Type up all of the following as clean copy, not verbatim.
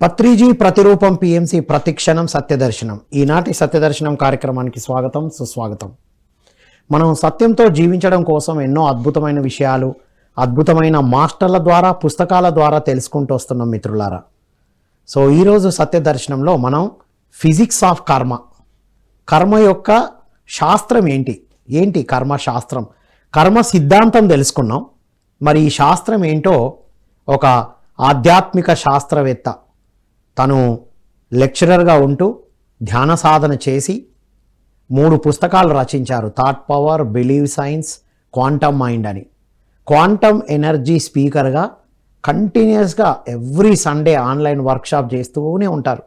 పత్రిజీ ప్రతిరూపం పిఎంసి ప్రతిక్షణం సత్యదర్శనం. ఈనాటి సత్యదర్శనం కార్యక్రమానికి స్వాగతం, సుస్వాగతం. మనం సత్యంతో జీవించడం కోసం ఎన్నో అద్భుతమైన విషయాలు, అద్భుతమైన మాస్టర్ల ద్వారా, పుస్తకాల ద్వారా తెలుసుకుంటూ వస్తున్నాం మిత్రులారా. సో ఈరోజు సత్యదర్శనంలో మనం ఫిజిక్స్ ఆఫ్ కర్మ యొక్క శాస్త్రం ఏంటి కర్మ శాస్త్రం, కర్మ సిద్ధాంతం తెలుసుకున్నాం. మరి ఈ శాస్త్రం ఏంటో ఒక ఆధ్యాత్మిక శాస్త్రవేత్త, తను లెక్చరర్గా ఉంటూ ధ్యాన సాధన చేసి 3 పుస్తకాలు రచించారు. Thought power, believe science, quantum mind అని. క్వాంటమ్ ఎనర్జీ స్పీకర్గా కంటిన్యూస్గా ఎవ్రీ సండే ఆన్లైన్ వర్క్షాప్ చేస్తూనే ఉంటారు.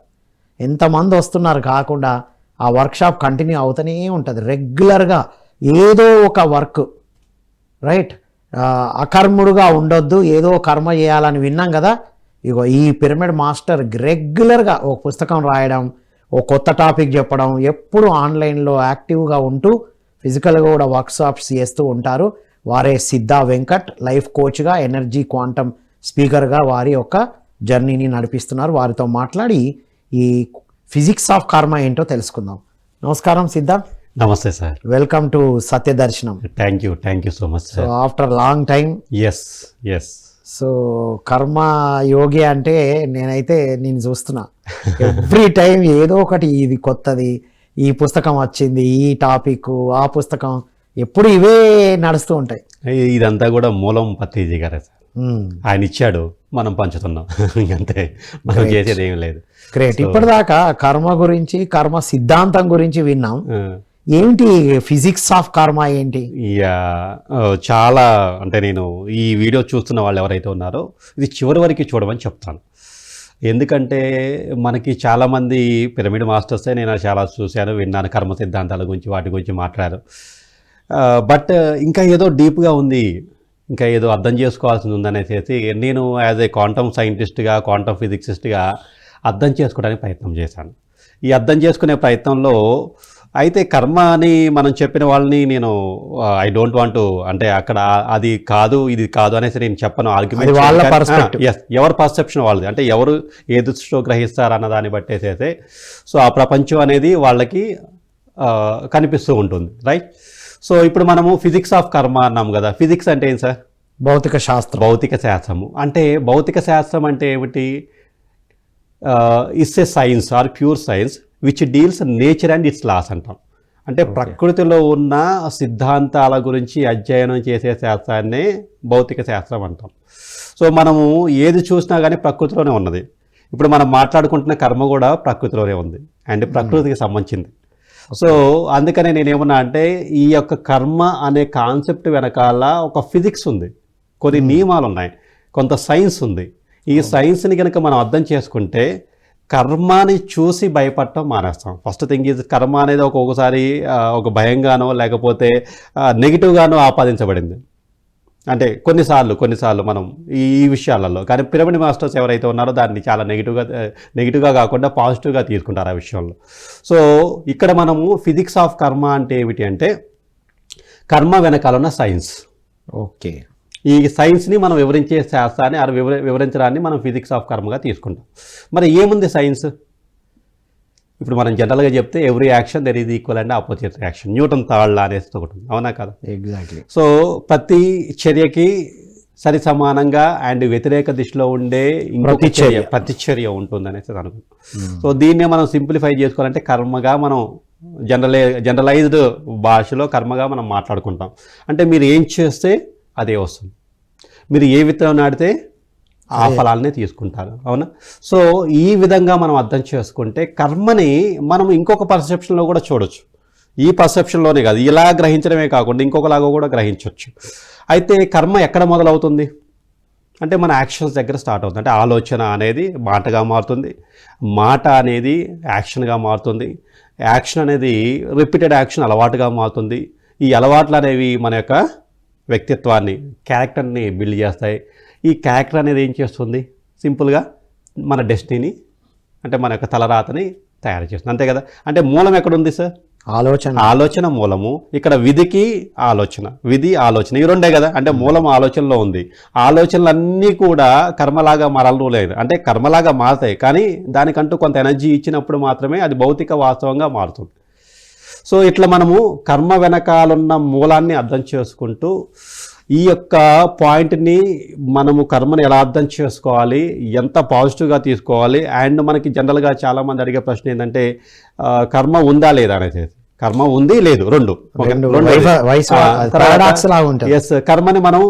ఎంతమంది వస్తున్నారు కాకుండా ఆ వర్క్షాప్ కంటిన్యూ అవుతూనే ఉంటుంది. రెగ్యులర్గా ఏదో ఒక వర్క్, రైట్, అకర్ముడుగా ఉండొద్దు, ఏదో కర్మ చేయాలని విన్నాం కదా. ఇగో ఈ పిరమిడ్ మాస్టర్ రెగ్యులర్గా ఒక పుస్తకం రాయడం, ఓ కొత్త టాపిక్ చెప్పడం, ఎప్పుడు ఆన్లైన్లో యాక్టివ్గా ఉంటూ ఫిజికల్గా కూడా వర్క్షాప్స్ చేస్తూ ఉంటారు. వారే సిద్ధా వెంకట్, లైఫ్ కోచ్గా, ఎనర్జీ క్వాంటమ్ స్పీకర్గా వారి యొక్క జర్నీని నడిపిస్తున్నారు. వారితో మాట్లాడి ఈ ఫిజిక్స్ ఆఫ్ కర్మ ఏంటో తెలుసుకుందాం. నమస్కారం సిద్ధా. నమస్తే sir. Welcome to Satyadarshanam. Thank you so much so after long time. Yes. So కర్మ యోగి అంటే నేనైతే నేను చూస్తున్నా ఎవ్రీ టైం ఏదో ఒకటి, ఇది కొత్తది, ఈ పుస్తకం వచ్చింది, ఈ టాపిక్, ఆ పుస్తకం, ఎప్పుడు ఇవే నడుస్తూ ఉంటాయి. ఇదంతా కూడా మూలం పత్రిజీ గారే సార్. ఆయన ఇచ్చాడు, మనం పంచుతున్నాం, అంతే, మనం చేసేది ఏం లేదు. గ్రేట్. ఇప్పటిదాకా కర్మ గురించి, కర్మ సిద్ధాంతం గురించి విన్నాం. ఏంటి ఫిజిక్స్ ఆఫ్ కర్మ ఏంటి? చాలా, అంటే నేను ఈ వీడియో చూస్తున్న వాళ్ళు ఎవరైతే ఉన్నారో ఇది చివరి వరకు చూడమని చెప్తాను. ఎందుకంటే మనకి చాలామంది పిరమిడ్ మాస్టర్సే నేను చాలా చూశాను, విన్నాను, కర్మ సిద్ధాంతాల గురించి, వాటి గురించి మాట్లాడారు. బట్ ఇంకా ఏదో డీప్గా ఉంది, ఇంకా ఏదో అర్థం చేసుకోవాల్సింది ఉందనేసి నేను యాజ్ ఏ క్వాంటమ్ సైంటిస్ట్గా, క్వాంటమ్ ఫిజిక్సిస్ట్గా అర్థం చేసుకోవడానికి ప్రయత్నం చేశాను. ఈ అర్థం చేసుకునే ప్రయత్నంలో అయితే కర్మ అని మనం చెప్పిన వాళ్ళని నేను ఐ డోంట్ వాంట్ టు, అంటే అక్కడ అది కాదు ఇది కాదు అనేసి నేను చెప్పను. ఆర్గ్యుమెంట్ ఎవరి పర్సెప్షన్ వాళ్ళది, అంటే ఎవరు ఏ దృష్టిలో గ్రహిస్తారు అన్న దాన్ని బట్టేసేస్తే సో ఆ ప్రపంచం అనేది వాళ్ళకి కనిపిస్తూ ఉంటుంది, రైట్. సో ఇప్పుడు మనము ఫిజిక్స్ ఆఫ్ కర్మ అన్నాం కదా. ఫిజిక్స్ అంటే ఏంటి సార్? భౌతిక శాస్త్రము. అంటే భౌతిక శాస్త్రం అంటే ఏమిటి? It's a science or pure science which deals nature and its laws అంటాం. అంటే ప్రకృతిలో ఉన్న సిద్ధాంతాల గురించి అధ్యయనం చేసే శాస్త్రాన్నే భౌతిక శాస్త్రం అంటాం. సో మనము ఏది చూసినా కానీ ప్రకృతిలోనే ఉన్నది. ఇప్పుడు మనం మాట్లాడుకుంటున్న కర్మ కూడా ప్రకృతిలోనే ఉంది అండ్ ప్రకృతికి సంబంధించింది. సో అందుకనే నేనేమన్నా అంటే ఈ యొక్క కర్మ అనే కాన్సెప్ట్ వెనకాల ఒక ఫిజిక్స్ ఉంది, కొన్ని నియమాలు ఉన్నాయి, కొంత సైన్స్ ఉంది. ఈ సైన్స్ని కనుక మనం అర్థం చేసుకుంటే కర్మని చూసి భయపడటం మానేస్తాం. ఫస్ట్ థింగ్ ఈజ్, కర్మ అనేది ఒక్కొక్కసారి ఒక భయంగానో లేకపోతే నెగిటివ్గానో ఆపాదించబడింది. అంటే కొన్నిసార్లు మనం ఈ విషయాలలో, కానీ పిరమిడ్ మాస్టర్స్ ఎవరైతే ఉన్నారో దాన్ని చాలా నెగిటివ్గా కాకుండా పాజిటివ్గా తీసుకుంటారు ఆ విషయంలో. సో ఇక్కడ మనము ఫిజిక్స్ ఆఫ్ కర్మ అంటే ఏమిటి అంటే కర్మ వెనకాల ఉన్న సైన్స్. ఓకే. ఈ సైన్స్ని మనం వివరించే శాస్త్రాన్ని వివరించడాన్ని మనం ఫిజిక్స్ ఆఫ్ కర్మగా తీసుకుంటాం. మరి ఏముంది సైన్స్? ఇప్పుడు మనం జనరల్గా చెప్తే every action there is equal and opposite action, Newton third law అనేసి ఒకటి ఉంది, అవునా కదా? ఎగ్జాక్ట్లీ. సో ప్రతి చర్యకి సరి సమానంగా అండ్ వ్యతిరేక దిశలో ఉండే ప్రతిచర్య ఉంటుంది అనేసి అనుకుంటాం. సో దీన్నే మనం సింప్లిఫై చేసుకోవాలంటే కర్మగా మనం జనరలైజ్డ్ భాషలో కర్మగా మనం మాట్లాడుకుంటాం. అంటే మీరు ఏం చేస్తే అదే వస్తుంది, మీరు ఏ విత్తనం నాటితే ఆ ఫలాలనే తీసుకుంటారు, అవునా? సో ఈ విధంగా మనం అర్థం చేసుకుంటే కర్మని మనం ఇంకొక పర్సెప్షన్లో కూడా చూడొచ్చు. ఈ పర్సెప్షన్లోనే కాదు, ఇలా గ్రహించడమే కాకుండా ఇంకొకలాగా కూడా గ్రహించవచ్చు. అయితే కర్మ ఎక్కడ మొదలవుతుంది అంటే మన యాక్షన్స్ దగ్గర స్టార్ట్ అవుతుంది. అంటే ఆలోచన అనేది మాటగా మారుతుంది, మాట అనేది యాక్షన్గా మారుతుంది, యాక్షన్ అనేది రిపీటెడ్ యాక్షన్ అలవాటుగా మారుతుంది. ఈ అలవాట్లు అనేవి మన యొక్క వ్యక్తిత్వాన్ని, క్యారెక్టర్ని బిల్డ్ చేస్తాయి. ఈ క్యారెక్టర్ అనేది ఏం చేస్తుంది? సింపుల్గా మన డెస్టినీని, అంటే మన యొక్క తలరాతని తయారు చేస్తుంది, అంతే కదా? అంటే మూలం ఎక్కడుంది సార్? ఆలోచన మూలము. ఇక్కడ విధికి ఆలోచన, విధి ఆలోచన, ఈ రెండే కదా. అంటే మూలం ఆలోచనలో ఉంది. ఆలోచనలన్నీ కూడా కర్మలాగా మారాలి లేదు, అంటే కర్మలాగా మారుతాయి, కానీ దానికంటూ కొంత ఎనర్జీ ఇచ్చినప్పుడు మాత్రమే అది భౌతిక వాస్తవంగా మారుతుంది. సో ఇట్లా మనము కర్మ వెనకాలన్న మూలాన్ని అర్థం చేసుకుంటూ ఈ యొక్క పాయింట్ని మనము కర్మను ఎలా అర్థం చేసుకోవాలి, ఎంత పాజిటివ్గా తీసుకోవాలి. అండ్ మనకి జనరల్గా చాలామంది అడిగే ప్రశ్న ఏంటంటే కర్మ ఉందా లేదా అనేది. కర్మ ఉంది లేదు రెండు. ఎస్, కర్మని మనం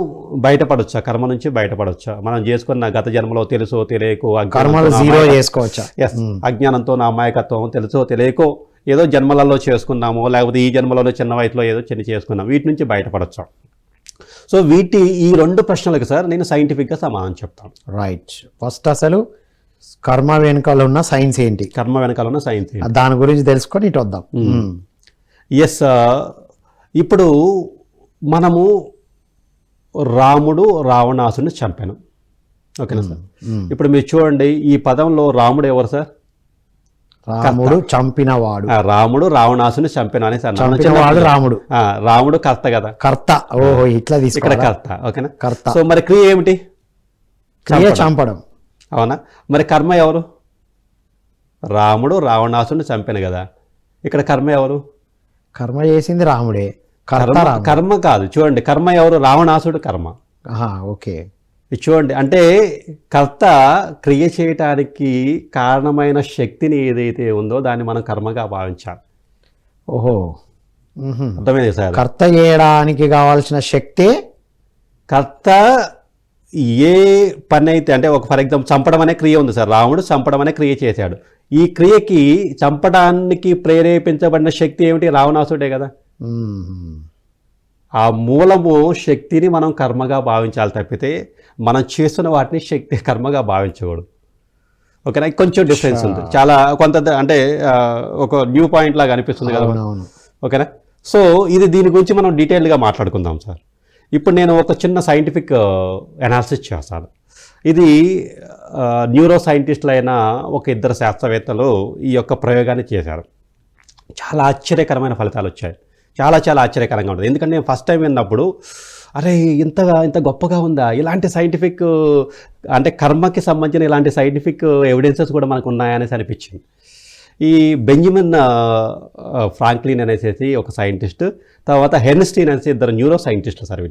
బయటపడొచ్చా, కర్మ నుంచి బయటపడొచ్చా, మనం చేసుకున్న గత జన్మలో తెలుసో తెలియకో అజ్ఞానంతో నా అమాయకత్వం తెలుసో తెలియకో ఏదో జన్మలలో చేసుకున్నామో, లేకపోతే ఈ జన్మలోనే చిన్న వయసులో ఏదో చేసుకున్నాం, వీటి నుంచి బయటపడొచ్చా. సో ఈ రెండు ప్రశ్నలకు సార్ నేను సైంటిఫిక్గా సమాధానం చెప్తాను. రైట్. ఫస్ట్ అసలు కర్మ వెనకాల ఉన్న సైన్స్ ఏంటి, కర్మ వెనకాల ఉన్న సైన్స్ ఏంటి, దాని గురించి తెలుసుకొని ఇటు వద్దాం. ఎస్, ఇప్పుడు మనము రాముడు రావణాసుని చంపాను, ఓకేనా సార్. ఇప్పుడు మీరు చూడండి, ఈ పదంలో రాముడు ఎవరు సార్? రాముడు చంపినవాడు. రాముడు రావణాసుని చంపిన అనేసి చంపినవాడు రాముడు. రాముడు కర్త కదా, కర్త. ఓహో, ఇట్లా ఇక్కడ కర్త, ఓకేనా. కర్త. సో మరి క్రియ ఏమిటి? క్రియ చంపడం, అవునా. మరి కర్మ ఎవరు? రాముడు రావణాసుని చంపిన కదా, ఇక్కడ కర్మ ఎవరు? కర్మ చేసింది రాముడే. కర్మ కాదు, చూడండి, కర్మ ఎవరు? రావణాసుడు కర్మ. ఓకే, చూడండి, అంటే కర్త క్రియ చేయటానికి కారణమైన శక్తిని ఏదైతే ఉందో దాన్ని మనం కర్మగా భావించాలి. ఓహో, అర్థమైంది సార్. కర్త చేయడానికి కావాల్సిన శక్తే కర్త ఏ పని అయితే, అంటే ఒక ఫర్ ఎగ్జాంపుల్ చంపడం అనే క్రియ ఉంది సార్, రాముడు చంపడం అనే క్రియ చేశాడు. ఈ క్రియకి చంపడానికి ప్రేరేపించబడిన శక్తి ఏమిటి? రావణాసుడే కదా. ఆ మూలము శక్తిని మనం కర్మగా భావించాలి తప్పితే మనం చేస్తున్న వాటిని శక్తి కర్మగా భావించకూడదు, ఓకేనా. కొంచెం డిఫరెన్స్ ఉంది, చాలా కొంత, అంటే ఒక న్యూ పాయింట్ లాగా అనిపిస్తుంది కదా, ఓకేనా. సో దీని గురించి మనం డీటెయిల్గా మాట్లాడుకుందాం సార్. ఇప్పుడు నేను ఒక చిన్న సైంటిఫిక్ అనాలిసిస్ చేస్తాను. ఇది న్యూరో సైంటిస్టులు అయిన ఒక ఇద్దరు శాస్త్రవేత్తలు ఈ యొక్క ప్రయోగాన్ని చేశారు. చాలా ఆశ్చర్యకరమైన ఫలితాలు వచ్చాయి. చాలా ఆశ్చర్యకరంగా ఉంటుంది. ఎందుకంటే నేను ఫస్ట్ టైం విన్నప్పుడు అరే ఇంత గొప్పగా ఉందా, ఇలాంటి సైంటిఫిక్, అంటే కర్మకి సంబంధించిన ఇలాంటి సైంటిఫిక్ ఎవిడెన్సెస్ కూడా మనకు ఉన్నాయనేసి అనిపించింది. ఈ బెంజమిన్ ఫ్రాంక్లిన్ అనేసి ఒక సైంటిస్ట్, తర్వాత హెర్న్స్టీన్ అనేసి ఇద్దరు న్యూరో సైంటిస్టులు సార్.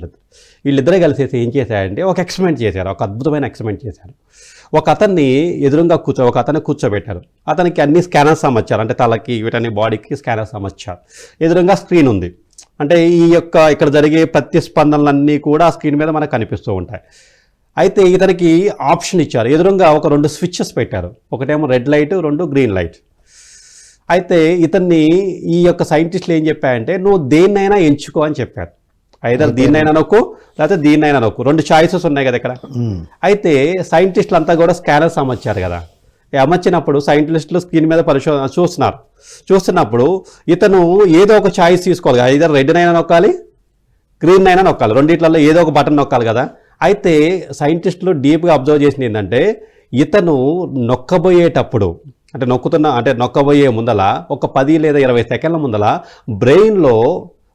వీళ్ళిద్దరే కలిసేసి ఏం చేశారంటే ఒక ఎక్స్పెరిమెంట్ చేశారు, ఒక అద్భుతమైన ఎక్స్పెరిమెంట్ చేశారు. ఒక అతన్ని ఎదురుగా ఒక అతన్ని కూర్చోబెట్టారు. అతనికి అన్ని స్కానర్స్ అమర్చారు, అంటే తలకి వీటన్ని బాడీకి స్కానర్స్ అమర్చారు. ఎదురుగా స్క్రీన్ ఉంది, అంటే ఇక్కడ జరిగే ప్రతిస్పందనలన్నీ కూడా ఆ స్క్రీన్ మీద మనకు కనిపిస్తూ ఉంటాయి. అయితే ఇతనికి ఆప్షన్ ఇచ్చారు, ఎదురుగా ఒక 2 స్విచ్చెస్ పెట్టారు, ఒకటేమో రెడ్ లైట్, 2 గ్రీన్ లైట్. అయితే ఇతన్ని ఈ యొక్క సైంటిస్టులు ఏం చెప్పారంటే నువ్వు దేన్నైనా ఎంచుకో అని చెప్పారు. ఐదర్ దీన్నైనా నొక్కు, లేకపోతే దీన్నైనా నొక్కు, 2 చాయిసెస్ ఉన్నాయి కదా ఇక్కడ. అయితే సైంటిస్టులు అంతా కూడా స్కానర్స్ అమర్చారు కదా. అమర్చినప్పుడు సైంటిస్టులు స్క్రీన్ మీద పరిశోధన చూస్తున్నప్పుడు ఇతను ఏదో ఒక చాయిస్ తీసుకోవాలి, ఐదర్ రెడ్ అయినా నొక్కాలి, గ్రీన్ అయినా నొక్కాలి, రెండిట్లలో ఏదో ఒక బటన్ నొక్కాలి కదా. అయితే సైంటిస్టులు డీప్గా అబ్జర్వ్ చేసింది ఏంటంటే ఇతను నొక్కబోయేటప్పుడు, అంటే నొక్కబోయే ముందల ఒక 10 లేదా 20 సెకండ్ల ముందల బ్రెయిన్లో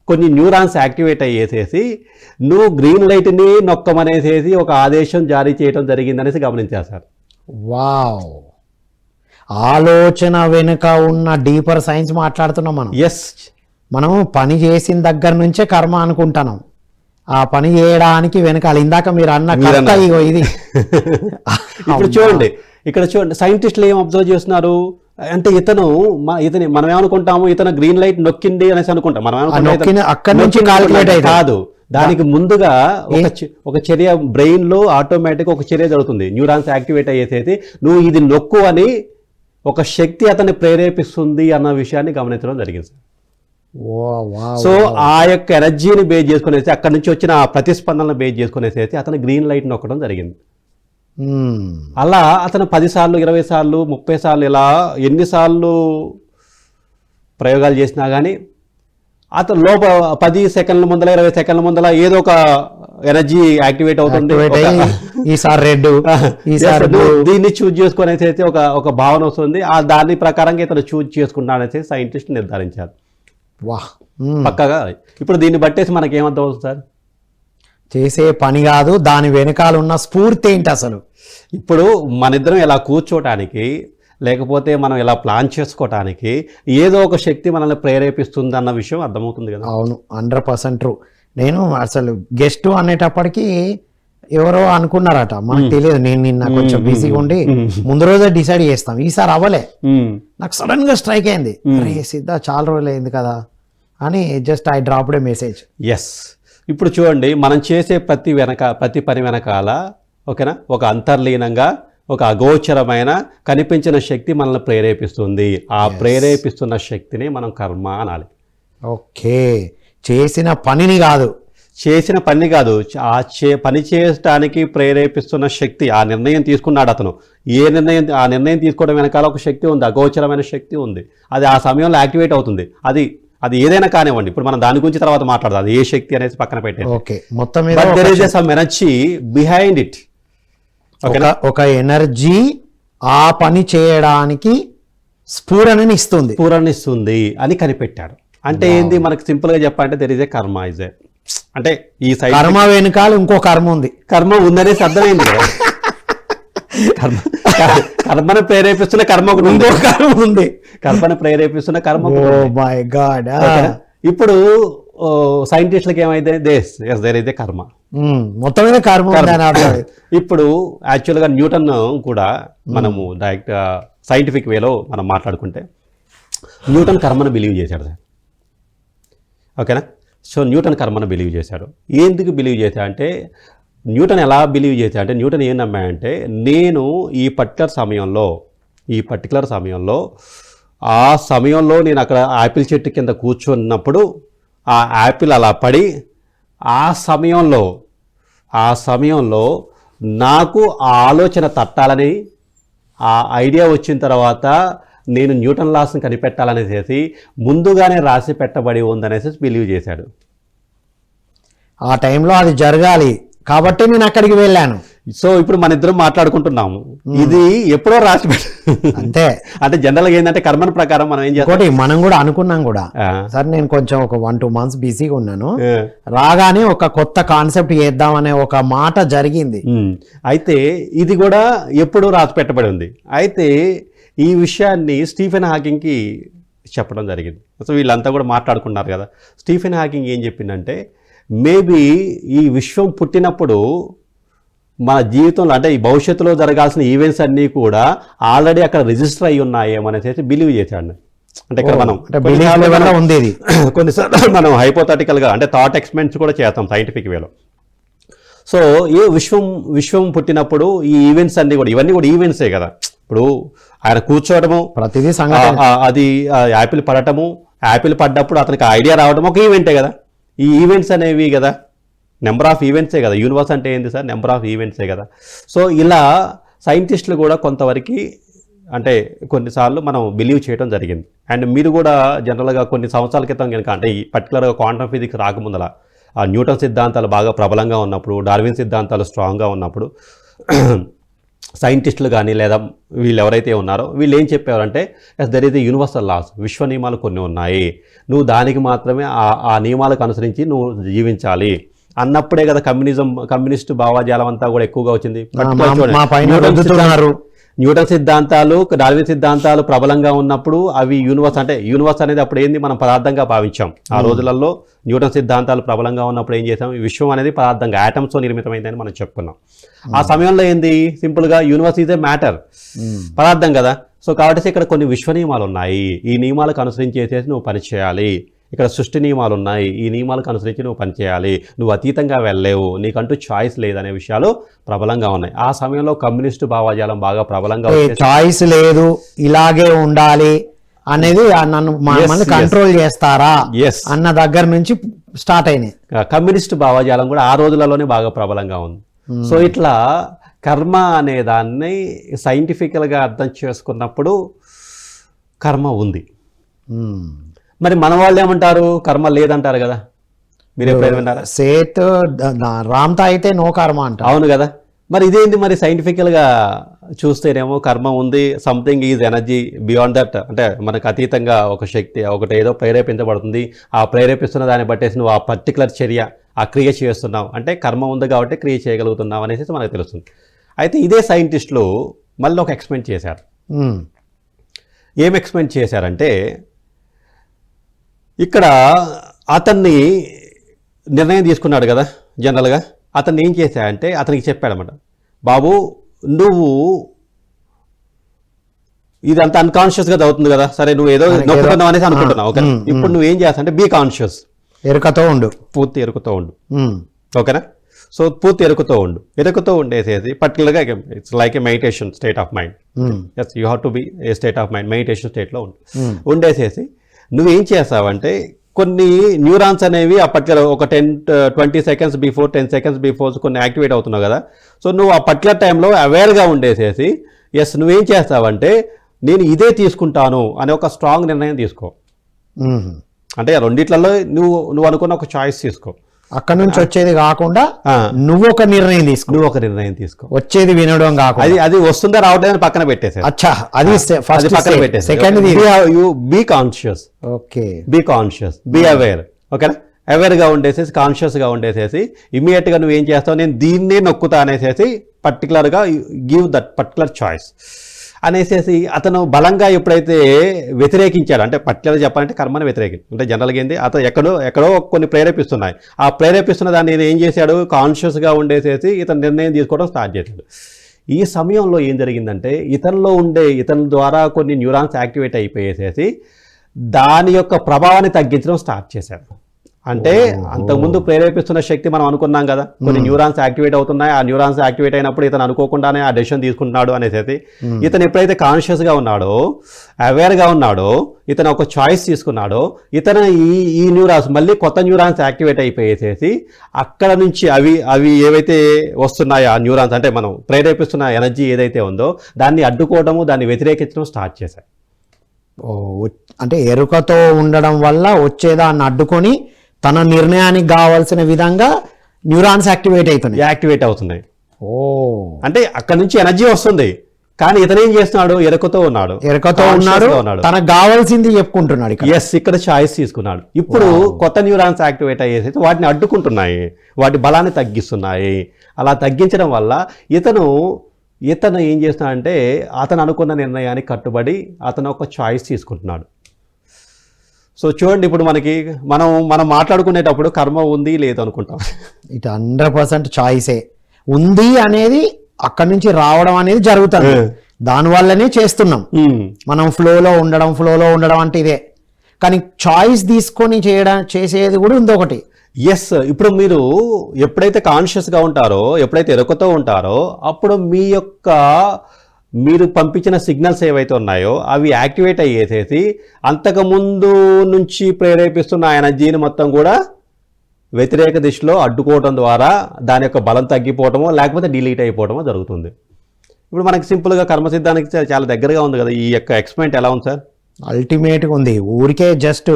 కొన్ని న్యూరాన్స్ యాక్టివేట్ అయ్యేసేసి నువ్వు గ్రీన్ లైట్ని నొక్కమనేసేసి ఒక ఆదేశం జారీ చేయడం జరిగిందనేసి గమనించారు సార్. వావ్, ఆలోచన వెనుక ఉన్న డీపర్ సైన్స్ మాట్లాడుతున్నాం మనం. ఎస్, మనం పని చేసిన దగ్గర నుంచే కర్మ అనుకుంటున్నాం, ఆ పని చేయడానికి వెనకాల ఇందాక మీరు అన్న ఇది. ఇప్పుడు చూడండి, ఇక్కడ చూడండి, సైంటిస్టులు ఏం అబ్జర్వ్ చేస్తున్నారు అంటే ఇతని మనం ఏమనుకుంటాము, ఇతను గ్రీన్ లైట్ నొక్కింది అనేసి అనుకుంటాం. మనం అక్కడి నుంచి కాల్కులేట్ కాదు, దానికి ముందుగా ఒక చర్య బ్రెయిన్ లో ఆటోమేటిక్ ఒక చర్య జరుగుతుంది, న్యూరాన్స్ యాక్టివేట్ అయ్యేసేసి నువ్వు ఇది నొక్కు అని ఒక శక్తి అతన్ని ప్రేరేపిస్తుంది అన్న విషయాన్ని గమనించడం జరిగింది సార్. సో ఆ యొక్క ఎనర్జీని బేస్ చేసుకునేసి అక్కడి నుంచి వచ్చిన ఆ ప్రతిస్పందనను బేస్ చేసుకునేసి అతను గ్రీన్ లైట్ నొక్కడం జరిగింది. అలా అతను 10 సార్లు 20 సార్లు 30 సార్లు ఇలా ఎన్నిసార్లు ప్రయోగాలు చేసినా కానీ అతను 10 సెకండ్ల ముందల 20 సెకండ్ల ముందల ఏదో ఒక ఎనర్జీ యాక్టివేట్ అవుతుంది. దీన్ని చూజ్ చేసుకునేసి ఒక భావన వస్తుంది. దాని ప్రకారంగా ఇతను చూజ్ చేసుకుంటాననేసి సైంటిస్ట్ నిర్ధారించారు. వాహ్. పక్కగా. ఇప్పుడు దీన్ని బట్టేసి మనకి ఏమర్థం అవుతుంది సార్? చేసే పని కాదు, దాని వెనకాల ఉన్న స్ఫూర్తి ఏంటి అసలు? ఇప్పుడు మనిద్దరం ఇలా కూర్చోటానికి, లేకపోతే మనం ఇలా ప్లాన్ చేసుకోవటానికి ఏదో ఒక శక్తి మనల్ని ప్రేరేపిస్తుంది అన్న విషయం అర్థమవుతుంది కదా. అవును, 100% ట్రూ. నేను అసలు గెస్ట్ అనేటప్పటికీ ఎవరో అనుకున్నారట, మనకు తెలియదు. నేను నిన్న కొంచెం బిజీగా ఉండి ముందు రోజే డిసైడ్ చేస్తాం, ఈసారి అవ్వలే. నాకు సడన్ గా స్ట్రైక్ అయింది, అరే సిద్ధ చాలా రోజులు అయింది కదా అని just I dropped a message. Yes. ఇప్పుడు చూడండి, మనం చేసే ప్రతి పని వెనకాల ఓకేనా ఒక అంతర్లీనంగా ఒక అగోచరమైన కనిపించిన శక్తి మనల్ని ప్రేరేపిస్తుంది. ఆ ప్రేరేపిస్తున్న శక్తిని మనం కర్మ అనాలి. ఓకే, చేసిన పనిని కాదు, చేసిన పని కాదు, పని చేయడానికి ప్రేరేపిస్తున్న శక్తి. ఆ నిర్ణయం తీసుకున్నాడు అతను. ఆ నిర్ణయం తీసుకోవడం వెనకాల ఒక శక్తి ఉంది, అగోచరమైన శక్తి ఉంది. అది ఆ సమయంలో యాక్టివేట్ అవుతుంది. అది ఏదైనా కానివ్వండి. ఇప్పుడు మనం దాని గురించి తర్వాత మాట్లాడదాం, అది ఏ శక్తి అనేది పక్కన పెట్టేది. ఓకే, మొత్తం మీద but there is some energy behind it. ఒక ఎనర్జీ ఆ పని చేయడానికి స్ఫూరణనిస్తుంది అని కనిపెట్టాడు. అంటే ఏంది, మనకు సింపుల్ గా చెప్పాలంటే దెర్ ఇస్ ఏ కర్మ. అంటే ఈ సైడ్ కర్మ వెనకాల ఇంకో కర్మ ఉంది. కర్మ ఉందనేసి అర్థమైంది కదా. కర్మను ప్రేరేపిస్తున్న కర్మ ఒకటి ఉంది, కర్మ ఉంది. కర్మను ప్రేరేపిస్తున్న కర్మ. My God. ఇప్పుడు సైంటిస్టులకి ఏమైతే దేర్ ఇస్ ఏ కర్మ, మొత్తం మీద కర్మ. ఇప్పుడు యాక్చువల్గా న్యూటన్ కూడా మనము డైరెక్ట్ సైంటిఫిక్ వేలో మనం మాట్లాడుకుంటే న్యూటన్ కర్మను బిలీవ్ చేశాడు సార్. ఓకేనా. సో న్యూటన్ కర్మను బిలీవ్ చేశాడు. ఎందుకు బిలీవ్ చేశా అంటే, న్యూటన్ ఎలా బిలీవ్ చేశా అంటే, న్యూటన్ ఏం నమ్మాయంటే, నేను ఈ పర్టికులర్ సమయంలో ఆ సమయంలో నేను అక్కడ యాపిల్ చెట్టు కింద కూర్చున్నప్పుడు ఆ యాపిల్ అలా పడి ఆ సమయంలో నాకు ఆ ఆలోచన తట్టాలని, ఆ ఐడియా వచ్చిన తర్వాత నేను న్యూటన్ లాస్ని కనిపెట్టాలనేసి ముందుగానే రాసి పెట్టబడి ఉందనేసి బిలీవ్ చేశాడు. ఆ టైంలో అది జరగాలి కాబట్టి నేను అక్కడికి వెళ్ళాను. సో ఇప్పుడు మన ఇద్దరం మాట్లాడుకుంటున్నాము, ఇది ఎప్పుడో రాసి అంతే. అంటే జనరల్గా ఏంటంటే కర్మన ప్రకారం మనం ఏం చేస్తాం, మనం కూడా అనుకున్నాం కూడా, సార్ నేను కొంచెం ఒక 1-2 months బిజీగా ఉన్నాను, రాగానే ఒక కొత్త కాన్సెప్ట్ చేద్దామనే ఒక మాట జరిగింది. అయితే ఇది కూడా ఎప్పుడో రాసి పెట్టబడి ఉంది. అయితే ఈ విషయాన్ని స్టీఫెన్ హాకింగ్కి చెప్పడం జరిగింది. సో వీళ్ళంతా కూడా మాట్లాడుకున్నారు కదా. స్టీఫెన్ హాకింగ్ ఏం చెప్పిందంటే, మేబీ ఈ విశ్వం పుట్టినప్పుడు మన జీవితంలో అంటే ఈ భవిష్యత్తులో జరగాల్సిన ఈవెంట్స్ అన్నీ కూడా ఆల్రెడీ అక్కడ రిజిస్టర్ అయి ఉన్నాయేమనేసి బిలీవ్ చేశాడు. అంటే ఇక్కడ మనం కొన్నిసార్లు మనం హైపోథెటికల్గా అంటే థాట్ ఎక్స్పెరిమెంట్స్ కూడా చేస్తాం సైంటిఫిక్ వేలో. సో ఈ విశ్వం పుట్టినప్పుడు ఈ ఈవెంట్స్ అన్నీ కూడా ఇవన్నీ కూడా ఈవెంట్సే కదా. ఇప్పుడు ఆయన కూర్చోవడము, ప్రతిదీ అది యాపిల్ పడటము, యాపిల్ పడ్డప్పుడు అతనికి ఐడియా రావడం ఒక ఈవెంటే కదా. ఈ ఈవెంట్స్ అనేవి కదా, నెంబర్ ఆఫ్ ఈవెంట్సే కదా. యూనివర్స్ అంటే ఏంటి సార్, నెంబర్ ఆఫ్ ఈవెంట్సే కదా. సో ఇలా సైంటిస్టులు కూడా కొంతవరకు అంటే కొన్నిసార్లు మనం బిలీవ్ చేయడం జరిగింది. అండ్ మీరు కూడా జనరల్గా కొన్ని సంవత్సరాల క్రితం కనుక అంటే ఈ పర్టికులర్గా క్వాంటమ్ ఫిజిక్స్ రాకముందల ఆ న్యూటన్ సిద్ధాంతాలు బాగా ప్రబలంగా ఉన్నప్పుడు, డార్విన్ సిద్ధాంతాలు స్ట్రాంగ్గా ఉన్నప్పుడు సైంటిస్టులు కానీ లేదా వీళ్ళు ఎవరైతే ఉన్నారో వీళ్ళు ఏం చెప్పారంటే, there is the universal laws, విశ్వ నియమాలు కొన్ని ఉన్నాయి, నువ్వు దానికి మాత్రమే ఆ నియమాలకు అనుసరించి నువ్వు జీవించాలి అన్నప్పుడే కదా కమ్యూనిస్టు భావజాలం అంతా కూడా ఎక్కువగా వచ్చింది. న్యూటన్ సిద్ధాంతాలు, డార్విన్ సిద్ధాంతాలు ప్రబలంగా ఉన్నప్పుడు అవి యూనివర్స్ అనేది అప్పుడు ఏంది, మనం పదార్థంగా భావించాం. ఆ రోజులలో న్యూటన్ సిద్ధాంతాలు ప్రబలంగా ఉన్నప్పుడు ఏం చేసాం, విశ్వం అనేది పదార్థంగా యాటమ్స్తో నిర్మితమైందని మనం చెప్పుకున్నాం. ఆ సమయంలో ఏంది, సింపుల్గా యూనివర్స్ ఈజ్ ఏ మ్యాటర్, పదార్థం కదా. సో కాబట్టి ఇక్కడ కొన్ని విశ్వ నియమాలు ఉన్నాయి, ఈ నియమాలకు అనుసరించేసేసి నువ్వు పని చేయాలి. ఇక్కడ సృష్టి నియమాలు ఉన్నాయి, ఈ నియమాలకు అనుసరించి నువ్వు పనిచేయాలి, నువ్వు అతీతంగా వెళ్ళలేవు, నీకంటూ చాయిస్ లేదనే విషయాలు ప్రబలంగా ఉన్నాయి. ఆ సమయంలో కమ్యూనిస్టు భావజాలం బాగా ప్రబలంగా, చాయిస్ లేదు, ఇలాగే ఉండాలి అనేది నన్ను మనల్ని కంట్రోల్ చేస్తారా అన్న దగ్గర నుంచి స్టార్ట్ అయినాయి. కమ్యూనిస్టు భావజాలం కూడా ఆ రోజులలోనే బాగా ప్రబలంగా ఉంది. సో ఇట్లా కర్మ అనే దాన్ని సైంటిఫికల్గా అర్థం చేసుకున్నప్పుడు కర్మ ఉంది. మరి మన వాళ్ళు ఏమంటారు, కర్మ లేదంటారు కదా. మీరు ఎప్పుడైనా విన్నారా? సేత్ రామ్తా అయితే నో కర్మ అంట. అవును కదా. మరి ఇదేంటి, మరి సైంటిఫికల్గా చూస్తేనేమో కర్మ ఉంది, something is energy beyond that, అంటే మనకు అతీతంగా ఒక శక్తి ఒకటి ఏదో ప్రేరేపించబడుతుంది, ఆ ప్రేరేపిస్తున్న దాన్ని బట్టేసి నువ్వు ఆ పర్టికులర్ చర్య ఆ క్రియ చేస్తున్నావు అంటే కర్మ ఉంది కాబట్టి క్రియ చేయగలుగుతున్నావు అనేసి మనకు తెలుస్తుంది. అయితే ఇదే సైంటిస్టులు మళ్ళీ ఒక ఎక్స్పెరిమెంట్ చేశారు. ఏం ఎక్స్పెరిమెంట్ చేశారంటే ఇక్కడ అతన్ని నిర్ణయం తీసుకున్నాడు కదా జనరల్గా, అతన్ని ఏం చేశాడంటే అతనికి చెప్పాడన్నమాట, బాబు నువ్వు ఇదంతా అన్కాన్షియస్గా అవుతుంది కదా, సరే నువ్వు ఏదో నొప్పుకున్నావు అనేసి అనుకుంటున్నావు, ఓకే ఇప్పుడు నువ్వు ఏం చేస్తావంటే బీ కాన్షియస్, ఎరుకతో ఉండు, పూర్తి ఎరుకుతో ఉండు, ఓకేనా. సో పూర్తి ఎరుకుతో ఉండేసేసి పర్టికులర్గా it's like a meditation state of mind, yes you have to be a state of mind, meditation స్టేట్లో ఉండేసేసి నువ్వేం చేస్తావంటే కొన్ని న్యూరాన్స్ అనేవి ఆ పర్టికులర్ ఒక 10-20 సెకండ్స్ బిఫోర్ 10 సెకండ్స్ బిఫోర్ కొన్ని యాక్టివేట్ అవుతున్నావు కదా, సో నువ్వు ఆ పర్టికులర్ టైంలో అవేర్గా ఉండేసేసి ఎస్ నువ్వేం చేస్తావంటే నేను ఇదే తీసుకుంటాను అనే ఒక స్ట్రాంగ్ నిర్ణయం తీసుకో. అంటే రెండిట్లలో నువ్వు అనుకున్న ఒక చాయిస్ తీసుకో, అక్కడ నుంచి వచ్చేది కాకుండా నువ్వు ఒక నిర్ణయం తీసుకో, వచ్చేది వినడం కాకుండా అది వస్తుందా రావడం పక్కన పెట్టేసి అది పక్కన పెట్టేసి be conscious, okay be conscious, be aware, ఓకేనా. అవేర్గా ఉండేసేసి కాన్షియస్గా ఉండేసేసి ఇమీడియట్గా నువ్వు ఏం చేస్తావు, నేను దీన్నే నొక్కుతా అనేసేసి పర్టికులర్గా గివ్ దట్ పర్టికులర్ చాయిస్ అనేసేసి అతను బలంగా ఎప్పుడైతే వ్యతిరేకించాడు, అంటే పర్టికులర్ చెప్పాలంటే కర్మని వ్యతిరేకించి, అంటే జనరల్గా ఏంది అతను ఎక్కడో కొన్ని ప్రేరేపిస్తున్నాయి, ఆ ప్రేరేపిస్తున్న దాన్ని ఏం చేశాడు కాన్షియస్గా ఉండేసేసి ఇతను నిర్ణయం తీసుకోవడం స్టార్ట్ చేశాడు. ఈ సమయంలో ఏం జరిగిందంటే ఇతని ద్వారా కొన్ని న్యూరాన్స్ యాక్టివేట్ అయిపోయేసేసి దాని యొక్క ప్రభావాన్ని తగ్గించడం స్టార్ట్ చేశాడు. అంటే అంతకుముందు ప్రేరేపిస్తున్న శక్తి మనం అనుకున్నాం కదా, కొన్ని న్యూరాన్స్ యాక్టివేట్ అవుతున్నాయి, ఆ న్యూరాన్స్ యాక్టివేట్ అయినప్పుడు ఇతను అనుకోకుండానే ఆ డెసిషన్ తీసుకుంటున్నాడు అనేసి ఇతను ఎప్పుడైతే కాన్షియస్గా ఉన్నాడో అవేర్గా ఉన్నాడో ఇతను ఒక చాయిస్ తీసుకున్నాడో ఇతను ఈ న్యూరాన్స్ మళ్ళీ కొత్త న్యూరాన్స్ యాక్టివేట్ అయిపోయేసేసి అక్కడ నుంచి అవి ఏవైతే వస్తున్నాయో ఆ న్యూరాన్స్ అంటే మనం ప్రేరేపిస్తున్న ఎనర్జీ ఏదైతే ఉందో దాన్ని అడ్డుకోవడము దాన్ని వ్యతిరేకించడం స్టార్ట్ చేశాయి. అంటే ఎరుకతో ఉండడం వల్ల వచ్చేదాన్ని అడ్డుకొని తన నిర్ణయానికి కావాల్సిన విధంగా న్యూరాన్స్ యాక్టివేట్ అవుతున్నాయి. అంటే అక్కడ నుంచి ఎనర్జీ వస్తుంది, కానీ ఇతను ఏం చేస్తున్నాడు, ఎరుకతో ఉన్నాడు, తనకు కావాల్సింది చెప్పుకుంటున్నాడు. ఇక్కడ చాయిస్ తీసుకున్నాడు. ఇప్పుడు కొత్త న్యూరాన్స్ యాక్టివేట్ అయ్యేసి వాటిని అడ్డుకుంటున్నాయి, వాటి బలాన్ని తగ్గిస్తున్నాయి. అలా తగ్గించడం వల్ల ఇతను ఏం చేస్తున్నాడంటే అతను అనుకున్న నిర్ణయానికి కట్టుబడి అతను ఒక చాయిస్ తీసుకుంటున్నాడు. సో చూడండి, ఇప్పుడు మనం మాట్లాడుకునేటప్పుడు కర్మ ఉంది లేదు అనుకుంటాం, ఇటు 100% చాయిసే ఉంది అనేది అక్కడి నుంచి రావడం అనేది జరుగుతుంది, దానివల్లనే చేస్తున్నాం మనం ఫ్లోలో ఉండడం అంటే ఇదే. కానీ చాయిస్ తీసుకొని చేసేది కూడా ఉంది ఒకటి. ఎస్, ఇప్పుడు మీరు ఎప్పుడైతే కాన్షియస్గా ఉంటారో ఎప్పుడైతే ఎరుకతో ఉంటారో అప్పుడు మీరు పంపించిన సిగ్నల్స్ ఏవైతే ఉన్నాయో అవి యాక్టివేట్ అయ్యేసేసి అంతకుముందు నుంచి ప్రేరేపిస్తున్న ఆ ఎనర్జీని మొత్తం కూడా వ్యతిరేక దిశలో అడ్డుకోవడం ద్వారా దాని యొక్క బలం తగ్గిపోవటమో లేకపోతే డిలీట్ అయిపోవటమో జరుగుతుంది. ఇప్పుడు మనకి సింపుల్గా కర్మసిద్ధానికి చాలా దగ్గరగా ఉంది కదా, ఈ యొక్క ఎక్స్పెరిమెంట్ ఎలా ఉంది సార్? అల్టిమేట్గా ఉంది. ఊరికే జస్ట్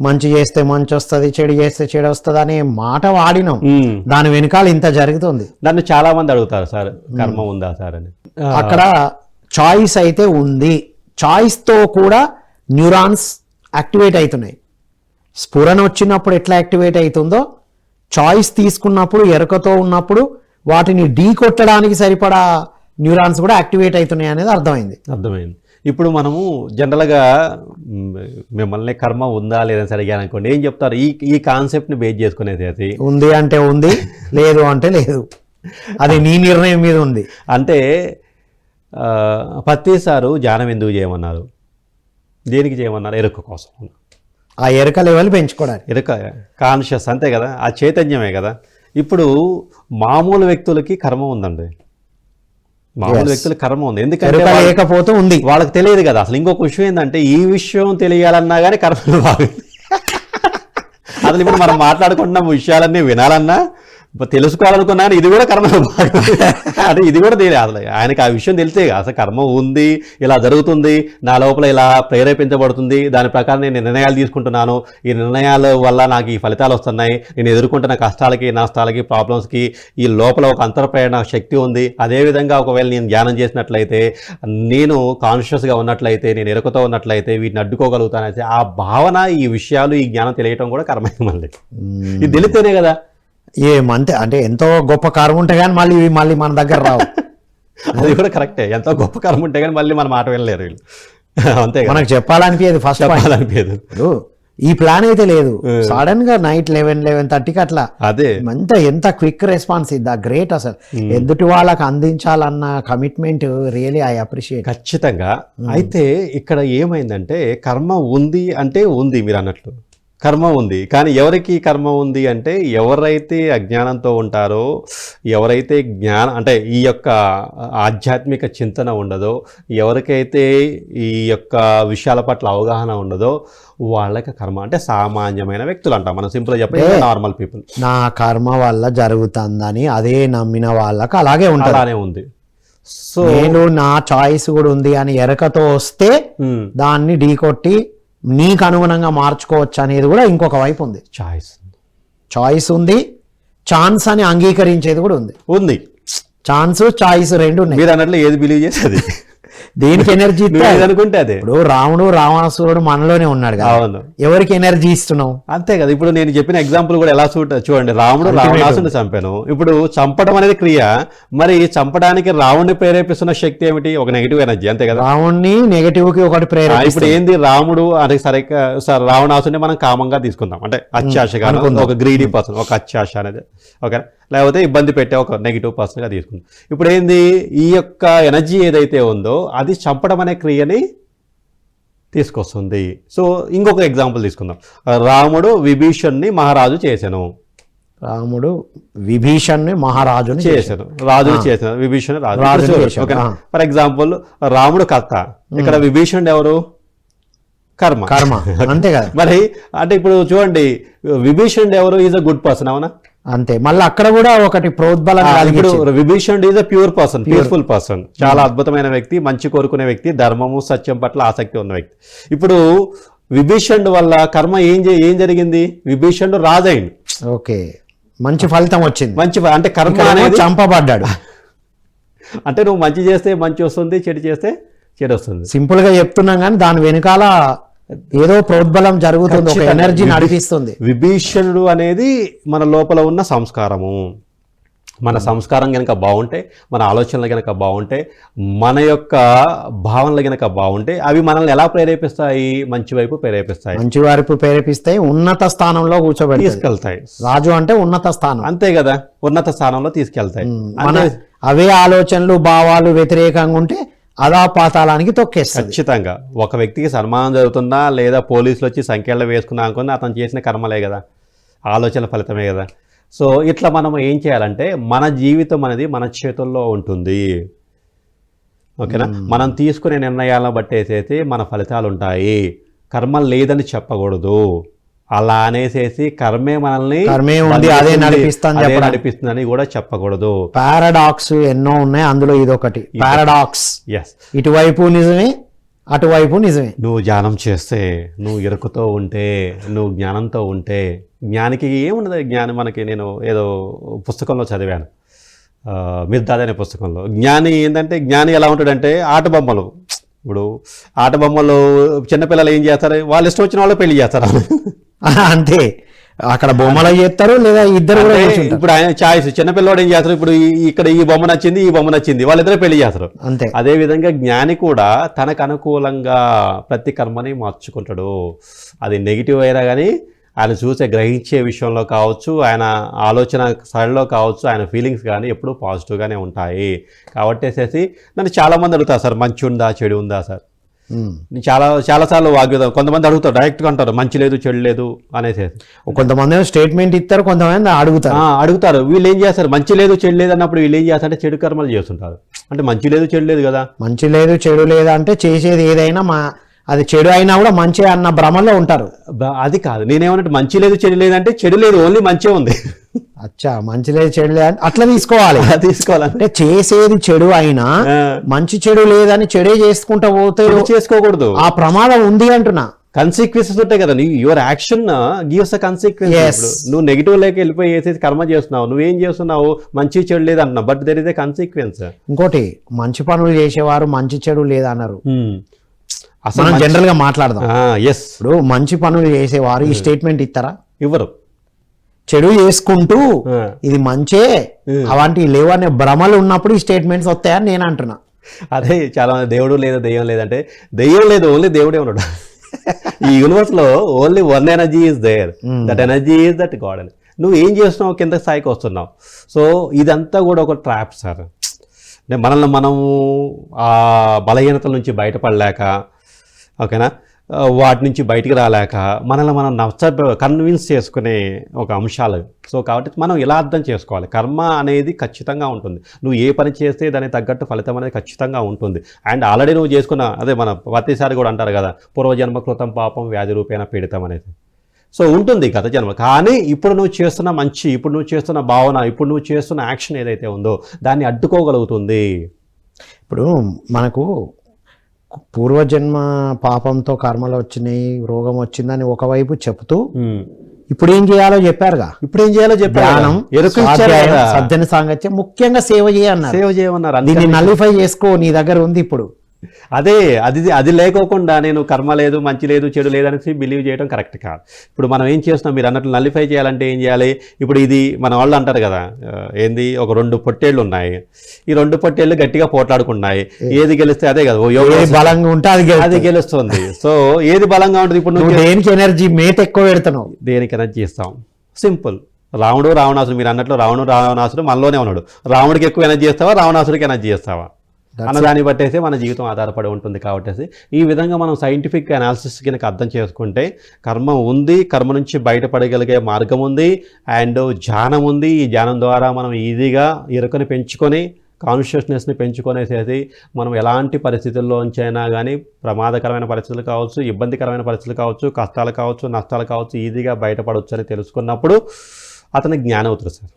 మంచి చేస్తే మంచి వస్తుంది, చెడు చేస్తే చెడు వస్తుంది అనే మాట వాడినాం, దాని వెనకాల ఇంత జరుగుతుంది. దాన్ని చాలా మంది అడుగుతారు, సార్ కర్మ ఉందా సార్ అని. అక్కడ చాయిస్ అయితే ఉంది, చాయిస్తో కూడా న్యూరాన్స్ యాక్టివేట్ అవుతున్నాయి. స్ఫురణ వచ్చినప్పుడు ఎట్లా యాక్టివేట్ అవుతుందో చాయిస్ తీసుకున్నప్పుడు ఎరుకతో ఉన్నప్పుడు వాటిని ఢీ కొట్టడానికి సరిపడా న్యూరాన్స్ కూడా యాక్టివేట్ అవుతున్నాయి అనేది అర్థమైంది. ఇప్పుడు మనము జనరల్గా మిమ్మల్ని కర్మ ఉందా లేదని అడిగాను అనుకోండి, ఏం చెప్తారు? ఈ కాన్సెప్ట్ని బేస్ చేసుకునేది ఉంది అంటే ఉంది, లేదు అంటే లేదు, అది నీ నిర్ణయం మీద ఉంది. అంటే పత్తి సారు ధ్యానం ఎందుకు చేయమన్నారు, దేనికి చేయమన్నారు? ఎరుక కోసం, ఆ ఎరుక లెవెల్ పెంచుకోవడానికి. ఎరుక కాన్షియస్ అంతే కదా, ఆ చైతన్యమే కదా. ఇప్పుడు మామూలు వ్యక్తులకి కర్మ ఉందండి, మామూలు వ్యక్తుల కర్మ ఉంది, ఎందుకంటే లేకపోతే ఉంది, వాళ్ళకి తెలియదు కదా. అసలు ఇంకొక విషయం ఏంటంటే ఈ విషయం తెలియాలన్నా కానీ కర్మలు బాగుంది. అసలు ఇప్పుడు మనం మాట్లాడుకుంటున్న విషయాలన్నీ వినాలన్నా తెలుసుకోవాలనుకున్నాను, ఇది కూడా కర్మలో భాగం. అంటే ఇది కూడా తెలియదు అసలు ఆయనకి ఆ విషయం తెలిసే అసలు కర్మ ఉంది, ఇలా జరుగుతుంది, నా లోపల ఇలా ప్రేరేపించబడుతుంది, దాని ప్రకారం నేను నిర్ణయాలు తీసుకుంటున్నాను, ఈ నిర్ణయాల వల్ల నాకు ఈ ఫలితాలు వస్తున్నాయి, నేను ఎదుర్కొంటున్న కష్టాలకి నష్టాలకి ప్రాబ్లమ్స్కి ఈ లోపల ఒక అంతర్ప్రేరణ శక్తి ఉంది. అదేవిధంగా ఒకవేళ నేను ధ్యానం చేసినట్లయితే, నేను కాన్షియస్గా ఉన్నట్లయితే, నేను ఎరుకతో ఉన్నట్లయితే వీటిని అడ్డుకోగలుగుతానైతే ఆ భావన, ఈ విషయాలు, ఈ జ్ఞానం తెలియటం కూడా కర్మే. మళ్ళీ ఇది తెలిస్తేనే కదా. ఏమంతే అంటే ఎంతో గొప్ప కర్మ ఉంటే కానీ మళ్ళీ మన దగ్గర రావు. అది కూడా కరెక్టే, ఎంతో గొప్ప కర్మ ఉంటే కానీ మళ్ళీ మన మాట వెళ్ళలేరు వీళ్ళు. అంతే మనకు చెప్పాలనిపించేది ఫస్ట్ చెప్పాలనిపించదు. ఈ ప్లాన్ అయితే లేదు, సడన్ గా నైట్ 11:30కి అట్లా అదే ఎంత క్విక్ రెస్పాన్స్ ఇద్దా, గ్రేట్ అసలు. ఎదుటి వాళ్ళకి అందించాలన్న కమిట్మెంట్ రియలీ ఐ అప్రిషియేట్. ఖచ్చితంగా. అయితే ఇక్కడ ఏమైందంటే కర్మ ఉంది అంటే ఉంది, మీరు అన్నట్లు కర్మ ఉంది. కానీ ఎవరికి కర్మ ఉంది అంటే ఎవరైతే అజ్ఞానంతో ఉంటారో, ఎవరైతే అంటే ఈ యొక్క ఆధ్యాత్మిక చింతన ఉండదో, ఎవరికైతే ఈ యొక్క విషయాల పట్ల అవగాహన ఉండదో వాళ్ళకి కర్మ అంటే సామాన్యమైన వ్యక్తులు అంటాం మనం, సింపుల్గా చెప్పాలి నార్మల్ పీపుల్. నా కర్మ వల్ల జరుగుతుందని అదే నమ్మిన వాళ్ళకి అలాగే ఉంటుంది, అలానే ఉంది. సో నేను నా చాయిస్ కూడా ఉంది అని ఎరకతో వస్తే దాన్ని ఢీకొట్టి నీకు అనుగుణంగా మార్చుకోవచ్చు అనేది కూడా ఇంకొక వైపు ఉంది. చాయిస్ ఉంది, ఛాన్స్ అని అంగీకరించేది కూడా ఉంది. ఛాన్స్ చాయిస్ రెండు ఉన్నాయి. మీరు అన్నట్లు ఏది బిలీవ్ చేసేది, దేనికి ఎనర్జీ అనుకుంటే అదే. ఇప్పుడు రాముడు రావణాసురుడు మనలోనే ఉన్నాడు కదా, అవును. ఎవరికి ఎనర్జీ ఇస్తున్నావు? అంతే కదా. ఇప్పుడు నేను చెప్పిన ఎగ్జాంపుల్ కూడా ఎలా చూడండి, రాముడు రావణాసురుని చంపాను. ఇప్పుడు చంపడం అనేది క్రియ, మరి చంపడానికి రావణ్ణి ప్రేరేపిస్తున్న శక్తి ఏమిటి? ఒక నెగిటివ్ ఎనర్జీ, అంతే కదా. రావణ్ణి నెగిటివ్ కి ఒకటి ప్రేరేపి. ఇప్పుడు ఏంది రాముడు అంటే సరే రావణాసుని మనం కామంగా తీసుకుందాం, అంటే అత్యాశగా, ఒక గ్రీడీ పర్సన్, ఒక అత్యాశ అనేది, ఓకే, లేకపోతే ఇబ్బంది పెట్టే ఒక నెగిటివ్ పర్సన్గా తీసుకుందాం. ఇప్పుడు ఏంది, ఈ యొక్క ఎనర్జీ ఏదైతే ఉందో అది చంపడం అనే క్రియని తీసుకొస్తుంది. సో ఇంకొక ఎగ్జాంపుల్ తీసుకుందాం. రాముడు విభీషణ్ణి మహారాజు చేశాను. రాముడు విభీషణ్ని మహారాజుని చేశాడు, రాజుని చేశాను, విభీషణ్ రాజు. ఓకే, ఫర్ ఎగ్జాంపుల్ రాముడు కర్త, ఇక్కడ విభీషణుడు ఎవరు? కర్మ. అంతే కదా. మరి అంటే ఇప్పుడు చూడండి, విభీషణుడు ఎవరు? ఈజ్ అ గుడ్ పర్సన్, అవునా? అంతే. మళ్ళీ అక్కడ కూడా ఒకటి ప్రోద్బలం. ఇప్పుడు విభీషణుడు is a pure person, peaceful person, చాలా అద్భుతమైన వ్యక్తి, మంచి కోరుకునే వ్యక్తి, ధర్మము సత్యం పట్ల ఆసక్తి ఉన్న వ్యక్తి. ఇప్పుడు విభీషణుడు వల్ల కర్మ ఏం జరిగింది? విభీషణుడు రాజైండు. ఓకే, మంచి ఫలితం వచ్చింది. అంటే కర్మ అనేది చంపబడ్డాడు. అంటే నువ్వు మంచి చేస్తే మంచి వస్తుంది, చెడు చేస్తే చెడు వస్తుంది. సింపుల్ గా చెప్తున్నాం కానీ దాని వెనకాల ఏదో ప్రోద్బలం జరుగుతుంది, ఒక ఎనర్జీ నడిపిస్తుంది. విభీషణుడు అనేది మన లోపల ఉన్న సంస్కారము. మన సంస్కారం కనుక బాగుంటే, మన ఆలోచనలు కనుక బాగుంటే, మన యొక్క భావనలు కనుక బాగుంటే అవి మనల్ని ఎలా ప్రేరేపిస్తాయి? మంచి వైపు ప్రేరేపిస్తాయి. మంచి వైపు ప్రేరేపిస్తాయి, ఉన్నత స్థానంలో కూర్చోబెట్టి తీసుకెళ్తాయి. రాజు అంటే ఉన్నత స్థానం, అంతే కదా, ఉన్నత స్థానంలో తీసుకెళ్తాయి. అవే ఆలోచనలు భావాలు వ్యతిరేకంగా ఉంటే అదాపాతాళానికి తొక్కేస్తుంది. ఖచ్చితంగా. ఒక వ్యక్తికి సన్మానం జరుగుతున్నా లేదా పోలీసులు వచ్చి సంఖ్యలో వేసుకున్నా అనుకున్నా అతను చేసిన కర్మలే కదా, ఆలోచన ఫలితమే కదా. సో ఇట్లా మనం ఏం చేయాలంటే మన జీవితం అనేది మన చేతుల్లో ఉంటుంది, ఓకేనా. మనం తీసుకునే నిర్ణయాలను బట్టేసేసి మన ఫలితాలు ఉంటాయి. కర్మ లేదని చెప్పకూడదు. అలా అనేసేసి కర్మే మనల్ని అదే నడిపిస్తుందని కూడా చెప్పకూడదు. పారాడాక్స్ ఎన్నో ఉన్నాయి, అందులో ఇదొకటి పారాడాక్స్. ఇటువైపు నిజమే, అటువైపు నిజమే. నువ్వు ధ్యానం చేస్తే, నువ్వు ఎరుకుతో ఉంటే, నువ్వు జ్ఞానంతో ఉంటే, జ్ఞానికి ఏముండదు. జ్ఞానం మనకి, నేను ఏదో పుస్తకంలో చదివాను, మిర్దాద్ అనే పుస్తకంలో. జ్ఞాని ఏంటంటే, జ్ఞాని ఎలా ఉంటాడంటే ఆట బొమ్మలు. ఇప్పుడు ఆట బొమ్మలు చిన్నపిల్లలు ఏం చేస్తారు? వాళ్ళు ఇష్టం వచ్చిన వాళ్ళు పెళ్లి చేస్తారు, అంతే. అక్కడ బొమ్మలు చేస్తారు లేదా ఇద్దరు. ఇప్పుడు ఆయన చాయిస్, చిన్నపిల్లవాడు ఏం చేస్తారు? ఇప్పుడు ఇక్కడ ఈ బొమ్మ నచ్చింది, ఈ బొమ్మ నచ్చింది, వాళ్ళిద్దరూ పెళ్లి చేస్తారు, అంతే. అదే విధంగా జ్ఞాని కూడా తనకు అనుకూలంగా ప్రతి కర్మని మార్చుకుంటాడు. అది నెగిటివ్ అయినా కానీ ఆయన చూసే గ్రహించే విషయంలో కావచ్చు, ఆయన ఆలోచన సరళిలో కావచ్చు, ఆయన ఫీలింగ్స్ కానీ ఎప్పుడూ పాజిటివ్గానే ఉంటాయి. కాబట్టి నన్ను చాలామంది అడుగుతారు, సార్ మంచి ఉందా చెడు ఉందా సార్? చాలాసార్లు వాగ్యుదాం. కొంతమంది అడుగుతారు, డైరెక్ట్గా అంటారు మంచి లేదు చెడు లేదు అనేసి. కొంతమంది స్టేట్మెంట్ ఇస్తారు, కొంతమంది అడుగుతారు. వీళ్ళు ఏం చేస్తారు? మంచి లేదు చెడు లేదు అన్నప్పుడు వీళ్ళు ఏం చేస్తారంటే చెడు కర్మలు చేస్తుంటారు. అంటే మంచి లేదు చెడు లేదు కదా. మంచి లేదు చెడు లేదా అంటే చేసేది ఏదైనా అది చెడు అయినా కూడా మంచి అన్న భ్రమలో ఉంటారు. అది కాదు, నేనేమన్నట్టు మంచి లేదు చెడు లేదంటే చెడు లేదు, ఓన్లీ మంచే ఉంది. అచ్చా, మంచి లేదు చెడు లేదు అట్లా తీసుకోవాలి. తీసుకోవాలంటే చేసేది చెడు అయినా మంచి చెడు లేదని చెడే చేసుకుంటా పోతే చేసుకోకూడదు, ఆ ప్రమాదం ఉంది అంటున్నా. కన్సిక్వెన్సెస్ ఉంటాయి కదా, your action gives a consequence. నువ్వు నెగిటివ్ లేక వెళ్ళిపోయి వేసేసి కర్మ చేస్తున్నావు, నువ్వేం చేస్తున్నావు, మంచి చెడు లేదు అంటున్నావు, but there is a consequence. ఇంకోటి, మంచి పనులు చేసేవారు మంచి చెడు లేదన్నారు. అసలు మనం జనరల్ గా మాట్లాడదాం. ఎస్, ఇప్పుడు మంచి పనులు చేసేవారు ఈ స్టేట్మెంట్ ఇస్తారా? ఇవ్వరు. చెడు చేసుకుంటూ ఇది మంచే అలాంటి లేవు అనే భ్రమలు ఉన్నప్పుడు ఈ స్టేట్మెంట్స్ వస్తాయని నేను అంటున్నా. అదే చాలా మంది దేవుడు లేదు దెయ్యం లేదంటే, దెయ్యం లేదు, ఓన్లీ దేవుడే ఉన్నాడు. ఈ యూనివర్స్ లో only one energy is there, that energy is that God అని. నువ్వు ఏం చేస్తున్నావు, కింద స్థాయికి వస్తున్నావు. సో ఇదంతా కూడా ఒక ట్రాప్ సార్. మనల్ని మనము ఆ బలహీనతల నుంచి బయటపడలేక, ఓకేనా, వాటి నుంచి బయటికి రాలేక మనల్ని మనం కన్విన్స్ చేసుకునే ఒక అంశాలు. సో కాబట్టి మనం ఇలా అర్థం చేసుకోవాలి, కర్మ అనేది ఖచ్చితంగా ఉంటుంది. నువ్వు ఏ పని చేస్తే దానికి తగ్గట్టు ఫలితం అనేది ఖచ్చితంగా ఉంటుంది. అండ్ ఆల్రెడీ నువ్వు చేసుకున్న, అదే మన ప్రతిసారి కూడా అంటారు కదా, పూర్వజన్మ కృతం పాపం వ్యాధి రూపేణ పీడితం అనేది. సో ఉంటుంది గత జన్మ. కానీ ఇప్పుడు నువ్వు చేస్తున్న మంచి, ఇప్పుడు నువ్వు చేస్తున్న భావన, ఇప్పుడు నువ్వు చేస్తున్న యాక్షన్ ఏదైతే ఉందో దాన్ని అడ్డుకోగలుగుతుంది. ఇప్పుడు మనకు పూర్వజన్మ పాపంతో కర్మలు వచ్చినాయి, రోగం వచ్చిందని ఒకవైపు చెప్తూ ఇప్పుడు ఏం చేయాలో చెప్పారుగా. ఇప్పుడు ఏం చేయాలో చెప్పారు, సజ్జన సాంగత్యం, ముఖ్యంగా సేవ చేయన్నారు. సేవ చేయమన్నారు. దీన్ని నలిఫై చేసుకో, నీ దగ్గర ఉంది ఇప్పుడు. అదే అది లేకోకుండా నేను కర్మ లేదు, మంచి లేదు, చెడు లేదనేసి బిలీవ్ చేయడం కరెక్ట్ కాదు. ఇప్పుడు మనం ఏం చేస్తున్నాం, మీరు అన్నట్లు నలిఫై చేయాలంటే ఏం చేయాలి? ఇప్పుడు ఇది మన వాళ్ళు అంటారు కదా, ఏంది, ఒక 2 పొట్టేళ్ళు ఉన్నాయి, ఈ 2 పొట్టేళ్ళు గట్టిగా పోట్లాడుకున్నాయి, ఏది గెలిస్తే అదే కదా బలంగా ఉంటే అది గెలుస్తుంది. సో ఏది బలంగా ఉంటుంది? ఇప్పుడు నువ్వు దేనికి ఎనర్జీ మేత ఎక్కువ పెడుతున్నావు, దేనికి ఎనర్జీ ఇస్తాం? సింపుల్. రావణుడు రావణాసుడు, మీరు అన్నట్లు రావణాసుడు మనలోనే ఉన్నాడు. రావణుడికి ఎక్కువ ఎనర్జీ ఇస్తావా, రావణాసుడికి ఎనర్జీ ఇస్తావా అన్నదాన్ని బట్టేసి మన జీవితం ఆధారపడి ఉంటుంది. కాబట్టి ఈ విధంగా మనం సైంటిఫిక్ అనాలిసిస్ కింద అర్థం చేసుకుంటే కర్మ ఉంది, కర్మ నుంచి బయటపడగలిగే మార్గం ఉంది, అండ్ ధ్యానం ఉంది. ఈ ధ్యానం ద్వారా మనం ఈజీగా ఎరుకని పెంచుకొని, కాన్షియస్నెస్ని పెంచుకొనేసేసి మనం ఎలాంటి పరిస్థితుల్లోంచైనా కానీ, ప్రమాదకరమైన పరిస్థితులు కావచ్చు, ఇబ్బందికరమైన పరిస్థితులు కావచ్చు, కష్టాలు కావచ్చు, నష్టాలు కావచ్చు, ఈజీగా బయటపడవచ్చు అని తెలుసుకున్నప్పుడు అతని జ్ఞానం అవుతుంది సార్.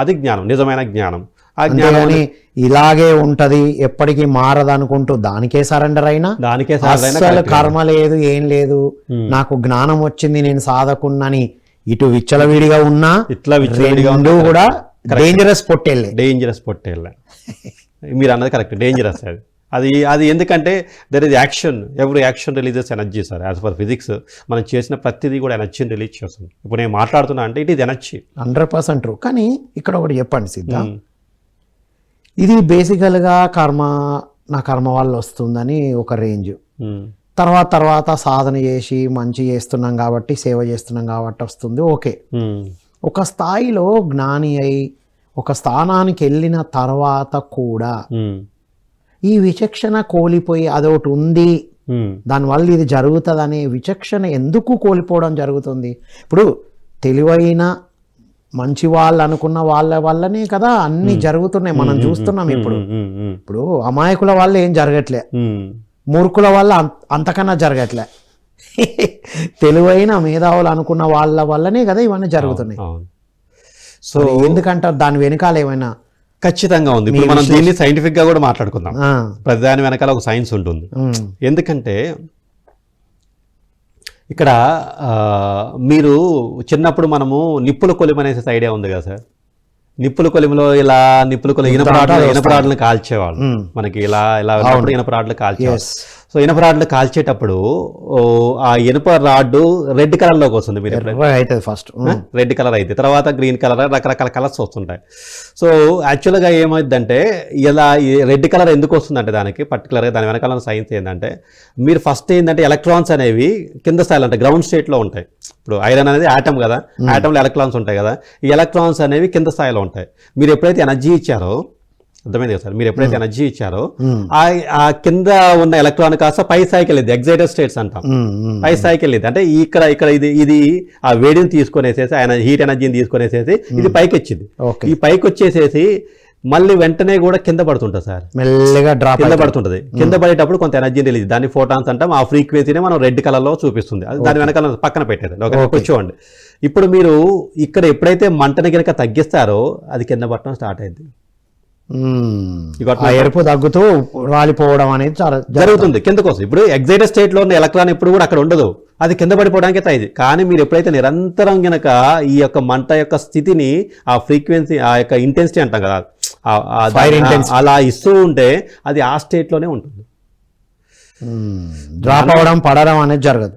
అది జ్ఞానం, నిజమైన జ్ఞానం. ఆ జ్ఞానాన్ని ఇలాగే ఉంటది, ఎప్పటికీ మారదనుకుంటూ దానికే సరెండర్ అయినా, అసలు కర్మ లేదు, ఏం లేదు, నాకు జ్ఞానం వచ్చింది, నేను సాధకున్నని ఇటు విచ్చలవిడిగా ఉన్నా, ఇట్లా విచ్చలవిడిగా కూడా డేంజరస్ పొట్టేళ్ళ. మీరు అన్నది కరెక్ట్, డేంజరస్ అది ఎందుకంటే there is action, every action releases energy sir. As for physics మనం చేసిన ప్రతిదీ కూడా ఎనర్జీని రిలీజ్ చేస్తుంది. ఇప్పుడు నేను మాట్లాడుతున్నా అంటే ఇట్ ఈస్ ఎనర్జీ, 100% ట్రూ. కానీ ఇక్కడ ఒకటి చెప్పండి సిద్ధ, ఇది బేసికల్గా నా కర్మ వల్ల వస్తుందని ఒక రేంజ్, తర్వాత సాధన చేసి మంచి చేస్తున్నాం కాబట్టి, సేవ చేస్తున్నాం కాబట్టి వస్తుంది, ఓకే. ఒక స్థాయిలో జ్ఞాని అయి ఒక స్థానానికి వెళ్ళిన తర్వాత కూడా ఈ విచక్షణ కోల్పోయి అదొకటి ఉంది, దానివల్ల ఇది జరుగుతుంది అనే విచక్షణ ఎందుకు కోల్పోవడం జరుగుతుంది? ఇప్పుడు తెలివైన మంచి వాళ్ళు అనుకున్న వాళ్ళ వల్లనే కదా అన్ని జరుగుతున్నాయి, మనం చూస్తున్నాం. ఇప్పుడు అమాయకుల వల్ల ఏం జరగట్లే, మూర్ఖుల వల్ల అంతకన్నా జరగట్లే. తెలివైన మేధావులు అనుకున్న వాళ్ళ వల్లనే కదా ఇవన్నీ జరుగుతున్నాయి. సో ఎందుకంటారు, దాని వెనకాల ఏమైనా ఖచ్చితంగా ఉంది. ఇప్పుడు మనం దీన్ని సైంటిఫిక్ గా కూడా మాట్లాడుకుందాం. ప్రతి దాని వెనకాల ఒక సైన్స్ ఉంటుంది. ఎందుకంటే ఇక్కడ మీరు చిన్నప్పుడు మనము నిప్పుల కొలిమి అనేసి ఐడియా ఉంది కదా సార్. నిప్పుల కొలిమిలో ఇలా ఇనపరాడ్లను కాల్చేవాళ్ళు. మనకి ఇలా ఇనపరాడ్లు కాల్చేవాళ్ళు. సో ఇనపరాడ్లు కాల్చేటప్పుడు ఆ ఇనుప రాడ్డు రెడ్ కలర్లోకి వస్తుంది. మీరు ఫస్ట్ రెడ్ కలర్ అయితే తర్వాత గ్రీన్ కలర్, రకరకాల కలర్స్ వస్తుంటాయి. సో యాక్చువల్గా ఏమైందంటే ఇలా రెడ్ కలర్ ఎందుకు వస్తుందంటే దానికి పర్టికులర్గా దాని వెనకాల సైన్స్ ఏంటంటే, మీరు ఫస్ట్ ఏంటంటే ఎలక్ట్రాన్స్ అనేవి కింద స్థాయిలో ఉంటాయి, గ్రౌండ్ స్టేట్లో ఉంటాయి. ఇప్పుడు ఐరన్ అనేది ఆటమ్ కదా, ఆటంలో ఎలక్ట్రాన్స్ ఉంటాయి కదా, ఈ ఎలక్ట్రాన్స్ అనేవి కింద స్థాయిలో ఉంటాయి. మీరు ఎప్పుడైతే ఎనర్జీ ఇచ్చారో, అర్థమైంది కదా సార్, మీరు ఎప్పుడైతే ఎనర్జీ ఇచ్చారో ఆ కింద ఉన్న ఎలక్ట్రాన్ కాస్త పై స్థాయికి వెళ్ళింది, ఎగ్జైటెడ్ స్టేట్స్ అంటాం, పై స్థాయికి వెళ్ళింది. అంటే ఇక్కడ ఇది ఆ వేడిని తీసుకొనేసేసి, ఆయన హీట్ ఎనర్జీని తీసుకొనేసేసి ఇది పైకి వచ్చింది. ఈ పైకి వచ్చేసేసి మళ్ళీ వెంటనే కూడా కింద పడుతుంటుంది సార్, మెల్లగా డ్రాప్ కింద పడుతుంటుంది. కింద పడేటప్పుడు కొంత ఎనర్జీ రిలీజ్, దాన్ని ఫోటాన్స్ అంటాం. ఆ ఫ్రీక్వెన్సీనే మనం రెడ్ కలర్లో చూపిస్తుంది. అది దాని వెనకాల పక్కన పెట్టేది. ఓకే, కూర్చోండి. ఇప్పుడు మీరు ఇక్కడ ఎప్పుడైతే మంటని కనుక తగ్గిస్తారో అది కింద పడటం స్టార్ట్ అయింది. ఎరుపు తగ్గుతూ రాలిపోవడం అనేది చాలా జరుగుతుంది కింద కోసం. ఇప్పుడు ఎగ్జైటెడ్ స్టేట్ లో ఉన్న ఎలక్ట్రాన్ ఎప్పుడు కూడా అక్కడ ఉండదు, అది కింద పడిపోవడానికి అయింది. కానీ మీరు ఎప్పుడైతే నిరంతరం గనక ఈ యొక్క మంట యొక్క స్థితిని, ఆ ఫ్రీక్వెన్సీ, ఆ యొక్క ఇంటెన్సిటీ అంటాం కదా, అలా ఇస్తూ ఉంటే అది ఆ స్టేట్ లోనే ఉంటుంది. డ్రాప్ అవడం పడడం అనేది జరగదు.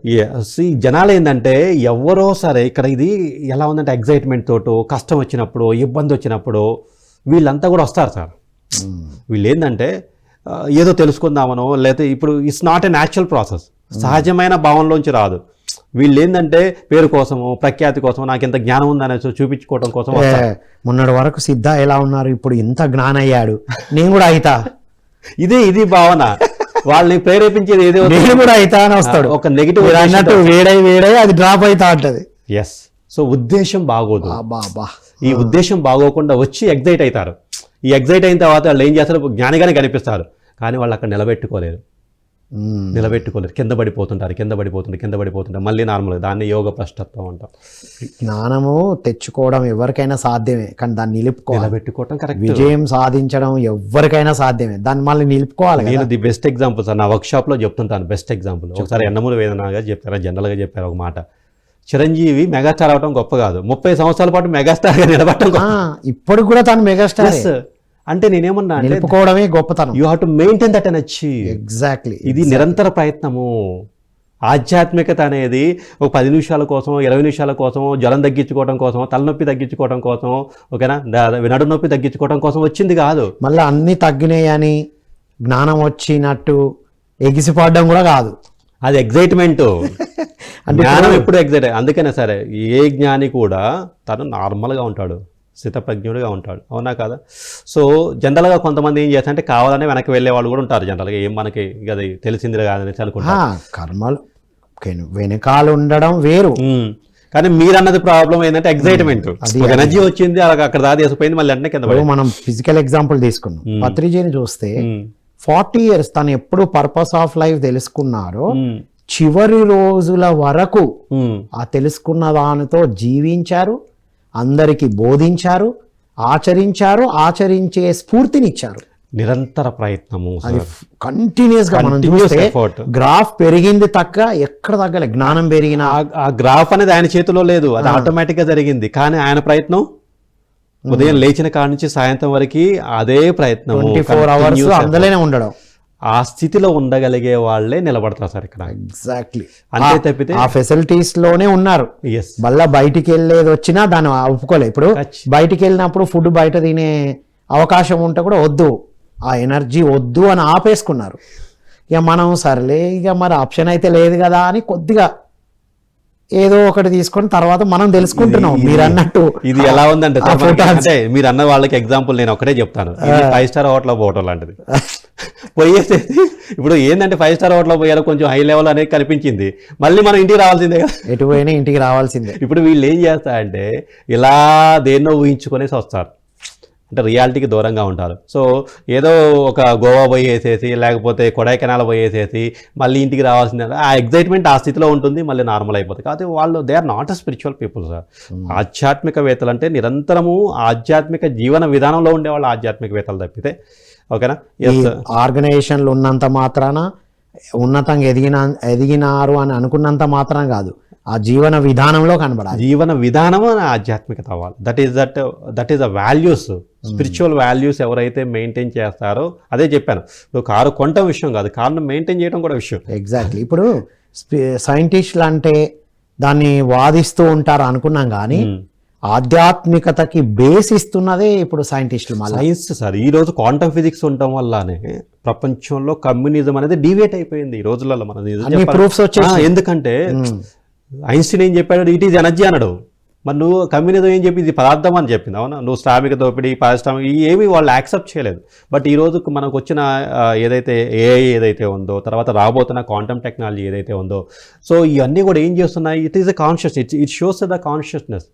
జనాలు ఏంటంటే ఎవరో సరే ఇక్కడ ఇది ఎలా ఉందంటే ఎగ్జైట్మెంట్ తోటో, కష్టం వచ్చినప్పుడు, ఇబ్బంది వచ్చినప్పుడు వీళ్ళంతా కూడా వస్తారు సార్. వీళ్ళు ఏంటంటే ఏదో తెలుసుకుందామనో, లేకపోతే ఇప్పుడు it's not a natural process, సహజమైన భావంలోంచి రాదు. వీళ్ళు ఏంటంటే పేరు కోసము, ప్రఖ్యాతి కోసం, నాకు ఇంత జ్ఞానం ఉందనే చూపించుకోవడం కోసం. మొన్నటి వరకు సిద్ధ ఎలా ఉన్నారు, ఇప్పుడు ఇంత జ్ఞానం అయ్యాడు, నేను కూడా అయితా, ఇది భావన. వాళ్ళని ప్రేరేపించేది ఏదో నేను కూడా అయితా అని వస్తాడు. ఒక నెగిటివ్ అన్నట్టు వేడై అది డ్రాప్ అవుతా ఉంటది. ఎస్. సో ఉద్దేశం బాగోదు. బాబా, ఈ ఉద్దేశం బాగోకుండా వచ్చి ఎగ్జైట్ అవుతారు. ఈ ఎగ్జైట్ అయిన తర్వాత వాళ్ళు ఏం చేస్తారు, జ్ఞానిగానే కనిపిస్తారు, కానీ వాళ్ళు అక్కడ నిలబెట్టుకోలేరు. కింద పడిపోతుంటారు. మళ్ళీ నార్మల్. దాన్ని యోగ భ్రష్టత్వం అంటాం. జ్ఞానము తెచ్చుకోవడం ఎవరికైనా సాధ్యమే, కానీ దాన్ని నిలబెట్టుకోవడం కరెక్ట్. విజయం సాధించడం ఎవరికైనా సాధ్యమే, దాన్ని మళ్ళీ నిలుపుకోవాలి. నేను ది బెస్ట్ ఎగ్జాంపుల్ సార్, నా వర్క్షాప్ లో చెప్తుంటాను. బెస్ట్ ఎగ్జాంపుల్ ఒకసారి యండమూరి వేదనగా చెప్పారు, జనరల్ గా చెప్పారు ఒక మాట. చిరంజీవి మెగాస్టార్ అవడం గొప్ప కాదు, 30 సంవత్సరాల పాటు మెగాస్టార్ గా నిలబడటం. ఇప్పుడు కూడా తను మెగాస్టార్ అంటే నేనేమన్నా నిలుపుకోవడమే గొప్పతనం. You have to maintain that energy. Exactly. ఇది నిరంతర ప్రయత్నము. ఆధ్యాత్మికత అనేది ఒక 10 నిమిషాల కోసం, 20 నిమిషాల కోసం, జ్వరం తగ్గించుకోవడం కోసం, తలనొప్పి తగ్గించుకోవడం కోసం, ఓకేనా, నడు నొప్పి తగ్గించుకోవడం కోసం వచ్చింది కాదు. మళ్ళీ అన్ని తగ్గినాయని జ్ఞానం వచ్చినట్టు ఎగిసిపడడం కూడా కాదు. అది ఎగ్జైట్మెంట్. జ్ఞానం ఎప్పుడు ఎగ్జైట్. అందుకనే సరే ఏ జ్ఞాని కూడా తను నార్మల్గా ఉంటాడు, స్థితప్రజ్ఞుడిగా ఉంటాడు, అవునా కదా? సో జనరల్గా కొంతమంది ఏం చేస్తారంటే కావాలనే వెనక్కి వెళ్ళే వాళ్ళు కూడా ఉంటారు. జనరల్గా ఏం మనకి అది తెలిసింది కాదని అనుకుంటారు. కర్మలు వెనకాల ఉండడం వేరు. కానీ మీరు అన్నది ప్రాబ్లం ఏంటంటే ఎగ్జైట్మెంట్. ఎనర్జీ వచ్చింది, అక్కడ దాదేసిపోయింది, మళ్ళీ అంటే కింద. మనం ఫిజికల్ ఎగ్జాంపుల్ తీసుకున్నాం. పత్రిజీని చూస్తే 40 years తను ఎప్పుడు పర్పస్ ఆఫ్ లైఫ్ తెలుసుకున్నారో చివరి రోజుల వరకు ఆ తెలుసుకున్న దానితో జీవించారు, అందరికి బోధించారు, ఆచరించే స్ఫూర్తినిచ్చారు. నిరంతర ప్రయత్నము, కంటిన్యూస్ గా మనం చూస్తే గ్రాఫ్ పెరిగింది తక్క ఎక్కడ తగ్గలే. జ్ఞానం పెరిగిన ఆ గ్రాఫ్ అనేది ఆయన చేతిలో లేదు, అది ఆటోమేటిక్ గా జరిగింది. కానీ ఆయన ప్రయత్నం ఉదయం లేచిన కాడ నుంచి సాయంత్రం వరకు అదే ప్రయత్నం, 24 hours అందులోనే ఉండడం. ఆ స్థితిలో ఉండగలిగే వాళ్ళే నిలబడతారు సార్ ఇక్కడ. ఎగ్జాక్ట్లీ. అంతే తప్పితే ఆ ఫెసిలిటీస్ లోనే ఉన్నారు. మళ్ళా బయటికి వెళ్ళేది వచ్చినా దాన్ని ఒప్పుకోలే. ఇప్పుడు బయటికి వెళ్ళినప్పుడు ఫుడ్ బయట తినే అవకాశం ఉంటే కూడా వద్దు, ఆ ఎనర్జీ వద్దు అని ఆపేసుకున్నారు. ఇక మనం సర్లే, ఇక మరి ఆప్షన్ అయితే లేదు కదా అని కొద్దిగా ఏదో ఒకటి తీసుకొని తర్వాత మనం తెలుసుకుంటున్నాం. మీరు అన్నట్టు ఇది ఎలా ఉందంటే, అంటే మీరు అన్న వాళ్ళకి ఎగ్జాంపుల్ నేను ఒకటే చెప్తాను. 5 star హోటల్ పోవటం లాంటిది. పోయేసేసి ఇప్పుడు ఏంటంటే 5 star హోటల్ పోయాలో కొంచెం హై లెవెల్ అనేది కనిపించింది, మళ్ళీ మనం ఇంటికి రావాల్సిందే కదా. ఎటు పోయినా ఇంటికి రావాల్సిందే. ఇప్పుడు వీళ్ళు ఏం చేస్తారంటే ఇలా దేన్నో ఊహించుకొనేసి వస్తారు, అంటే రియాలిటీకి దూరంగా ఉంటారు. సో ఏదో ఒక గోవా పోయేసేసి, లేకపోతే కొడైకెనాల్ పోయేసేసి మళ్ళీ ఇంటికి రావాల్సిందే. ఆ ఎగ్జైట్మెంట్ ఆ స్థితిలో ఉంటుంది, మళ్ళీ నార్మల్ అయిపోతుంది. కాబట్టి వాళ్ళు they are not a spiritual people sir. ఆధ్యాత్మికవేత్తలు అంటే నిరంతరము ఆధ్యాత్మిక జీవన విధానంలో ఉండేవాళ్ళు ఆధ్యాత్మికవేత్తలు తప్పితే, ఓకేనా. ఆర్గనైజేషన్లు ఉన్నంత మాత్రాన ఉన్నతంగా ఎదిగినారు అని అనుకున్నంత మాత్రం కాదు, ఆ జీవన విధానంలో కనబడాలి. జీవన విధానం ఆధ్యాత్మికత అవ్వాలి. That is the values, spiritual values ఎవరైతే మెయింటైన్ చేస్తారో. అదే చెప్పాను, ఇప్పుడు కారు కొనటం విషయం కాదు, కారును మెయింటైన్ చేయడం కూడా విషయం. ఎగ్జాక్ట్లీ. ఇప్పుడు సైంటిస్టులు అంటే దాన్ని వాదిస్తూ ఉంటారు అనుకున్నాం, కానీ ఆధ్యాత్మికతకి బేస్ ఇస్తున్నదే ఇప్పుడు సైంటిస్టులు. సైన్స్ సార్, ఈ రోజు క్వాంటమ్ ఫిజిక్స్ ఉండటం వల్లనే ప్రపంచంలో కమ్యూనిజం అనేది డీవియేట్ అయిపోయింది ఈ రోజులలో. మన ప్రూఫ్స్ వచ్చాయి. ఎందుకంటే ఐన్స్టీన్ ఏం చెప్పాడు, ఇట్ ఈజ్ ఎనర్జీ అన్నాడు. మరి నువ్వు కమ్యూనిజం ఏం చెప్పి ఇది పదార్థం అని చెప్పింది, అవునా. నువ్వు శ్రామిక దోపిడీ, పారిశ్రామిక ఏమి వాళ్ళు యాక్సెప్ట్ చేయలేదు. బట్ ఈ రోజు మనకు వచ్చిన ఏదైతే ఏఐ ఏదైతే ఉందో, తర్వాత రాబోతున్న క్వాంటమ్ టెక్నాలజీ ఏదైతే ఉందో, సో ఇవన్నీ కూడా ఏం చేస్తున్నాయి, it is a conscious, it shows the consciousness,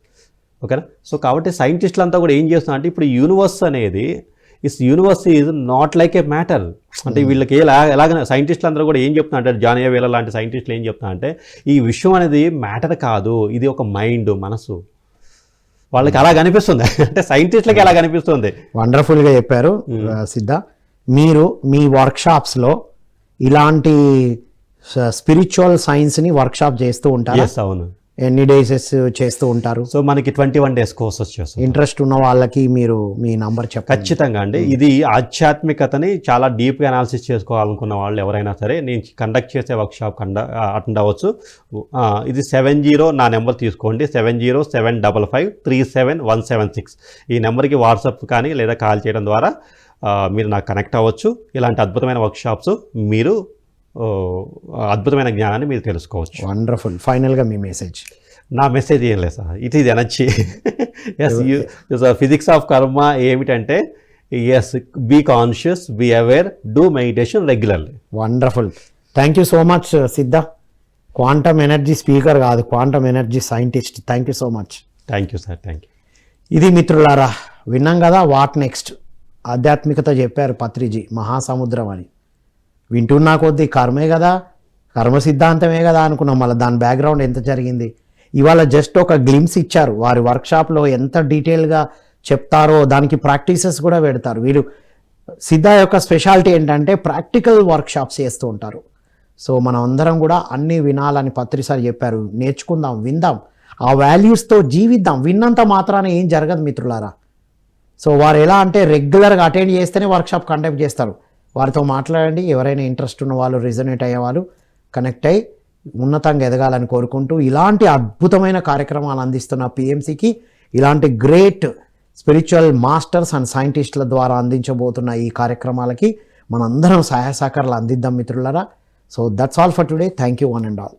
ఓకేనా. సో కాబట్టి సైంటిస్టులు అంతా కూడా ఏం చేస్తున్నారు అంటే ఇప్పుడు యూనివర్స్ అనేది is universe is not like A matter. అంటే వీళ్ళకి ఎలాగ సైంటిస్టులు అందరూ కూడా ఏం చెప్తున్నా అంటే జాన్ ఏ వీలర్ లాంటి సైంటిస్టులు ఏం చెప్తున్నా అంటే ఈ విషయం అనేది మ్యాటర్ కాదు, ఇది ఒక మైండ్, మనసు. వాళ్ళకి అలా కనిపిస్తుంది, అంటే సైంటిస్టులకి ఎలా కనిపిస్తుంది. వండర్ఫుల్గా చెప్పారు సిద్ధ. మీరు మీ వర్క్షాప్స్లో ఇలాంటి స్పిరిచువల్ సైన్స్ని వర్క్షాప్ చేస్తూ ఉంటారు? ఎస్, అవును. ఎన్ని డేస్ చేస్తూ ఉంటారు? సో మనకి 21 days కోర్స్ వచ్చేస్తుంది. ఇంట్రెస్ట్ ఉన్న వాళ్ళకి మీరు మీ నంబర్ చెప్పండి. ఖచ్చితంగా అండి. ఇది ఆధ్యాత్మికతని చాలా డీప్గా అనాలిసిస్ చేసుకోవాలనుకున్న వాళ్ళు ఎవరైనా సరే నేను కండక్ట్ చేసే వర్క్షాప్ అటెండ్ అవ్వచ్చు. ఇది 70, నా నెంబర్ తీసుకోండి, 7075537176. ఈ నెంబర్కి వాట్సాప్ కానీ లేదా కాల్ చేయడం ద్వారా మీరు నాకు కనెక్ట్ అవ్వచ్చు. ఇలాంటి అద్భుతమైన వర్క్షాప్స్ మీరు అద్భుతమైన జ్ఞానాన్ని మీరు తెలుసుకోవచ్చు. వండర్ఫుల్. ఫైనల్గా మీ మెసేజ్? నా మెసేజ్ ఏం లేదు sir, it is energy. Yes, physics of karma ఏమిటంటే yes, be conscious, be aware, do meditation regularly. Wonderful. Thank you so much Siddha. Quantum energy speaker కాదు, quantum energy scientist. Thank you so much. Thank you sir, thank you. ఇది మిత్రులారా, విన్నాం కదా what next. ఆధ్యాత్మికత చెప్పారు పత్రిజీ, మహాసముద్రం అని. వింటున్నా కొద్దీ కర్మే కదా, కర్మ సిద్ధాంతమే కదా అనుకున్నాం. మళ్ళీ దాని బ్యాక్గ్రౌండ్ ఎంత జరిగింది. ఇవాళ జస్ట్ ఒక గ్లిమ్స్ ఇచ్చారు. వారి వర్క్షాప్లో ఎంత డీటెయిల్గా చెప్తారో దానికి ప్రాక్టీసెస్ కూడా పెడతారు. వీళ్ళు సిద్ధ యొక్క స్పెషాలిటీ ఏంటంటే ప్రాక్టికల్ వర్క్షాప్స్ చేస్తూ ఉంటారు. సో మనం అందరం కూడా అన్నీ వినాలని పత్రిసారి చెప్పారు. నేర్చుకుందాం, విందాం, ఆ వాల్యూస్తో జీవిద్దాం. విన్నంత మాత్రాన ఏం జరగదు మిత్రులారా. సో వారు ఎలా అంటే రెగ్యులర్గా అటెండ్ చేస్తేనే వర్క్షాప్ కండక్ట్ చేస్తారు. వారితో మాట్లాడండి. ఎవరైనా ఇంట్రెస్ట్ ఉన్న వాళ్ళు, రిజనేట్ అయ్యే వాళ్ళు కనెక్ట్ అయ్యి ఉన్నతంగా ఎదగాలని కోరుకుంటూ, ఇలాంటి అద్భుతమైన కార్యక్రమాలు అందిస్తున్న పిఎంసికి, ఇలాంటి గ్రేట్ స్పిరిచువల్ మాస్టర్స్ అండ్ సైంటిస్టుల ద్వారా అందించబోతున్న ఈ కార్యక్రమాలకి మనందరం సహాయ సహకారాలు అందిద్దాం మిత్రులారా. So that's all for today. Thank you one and all.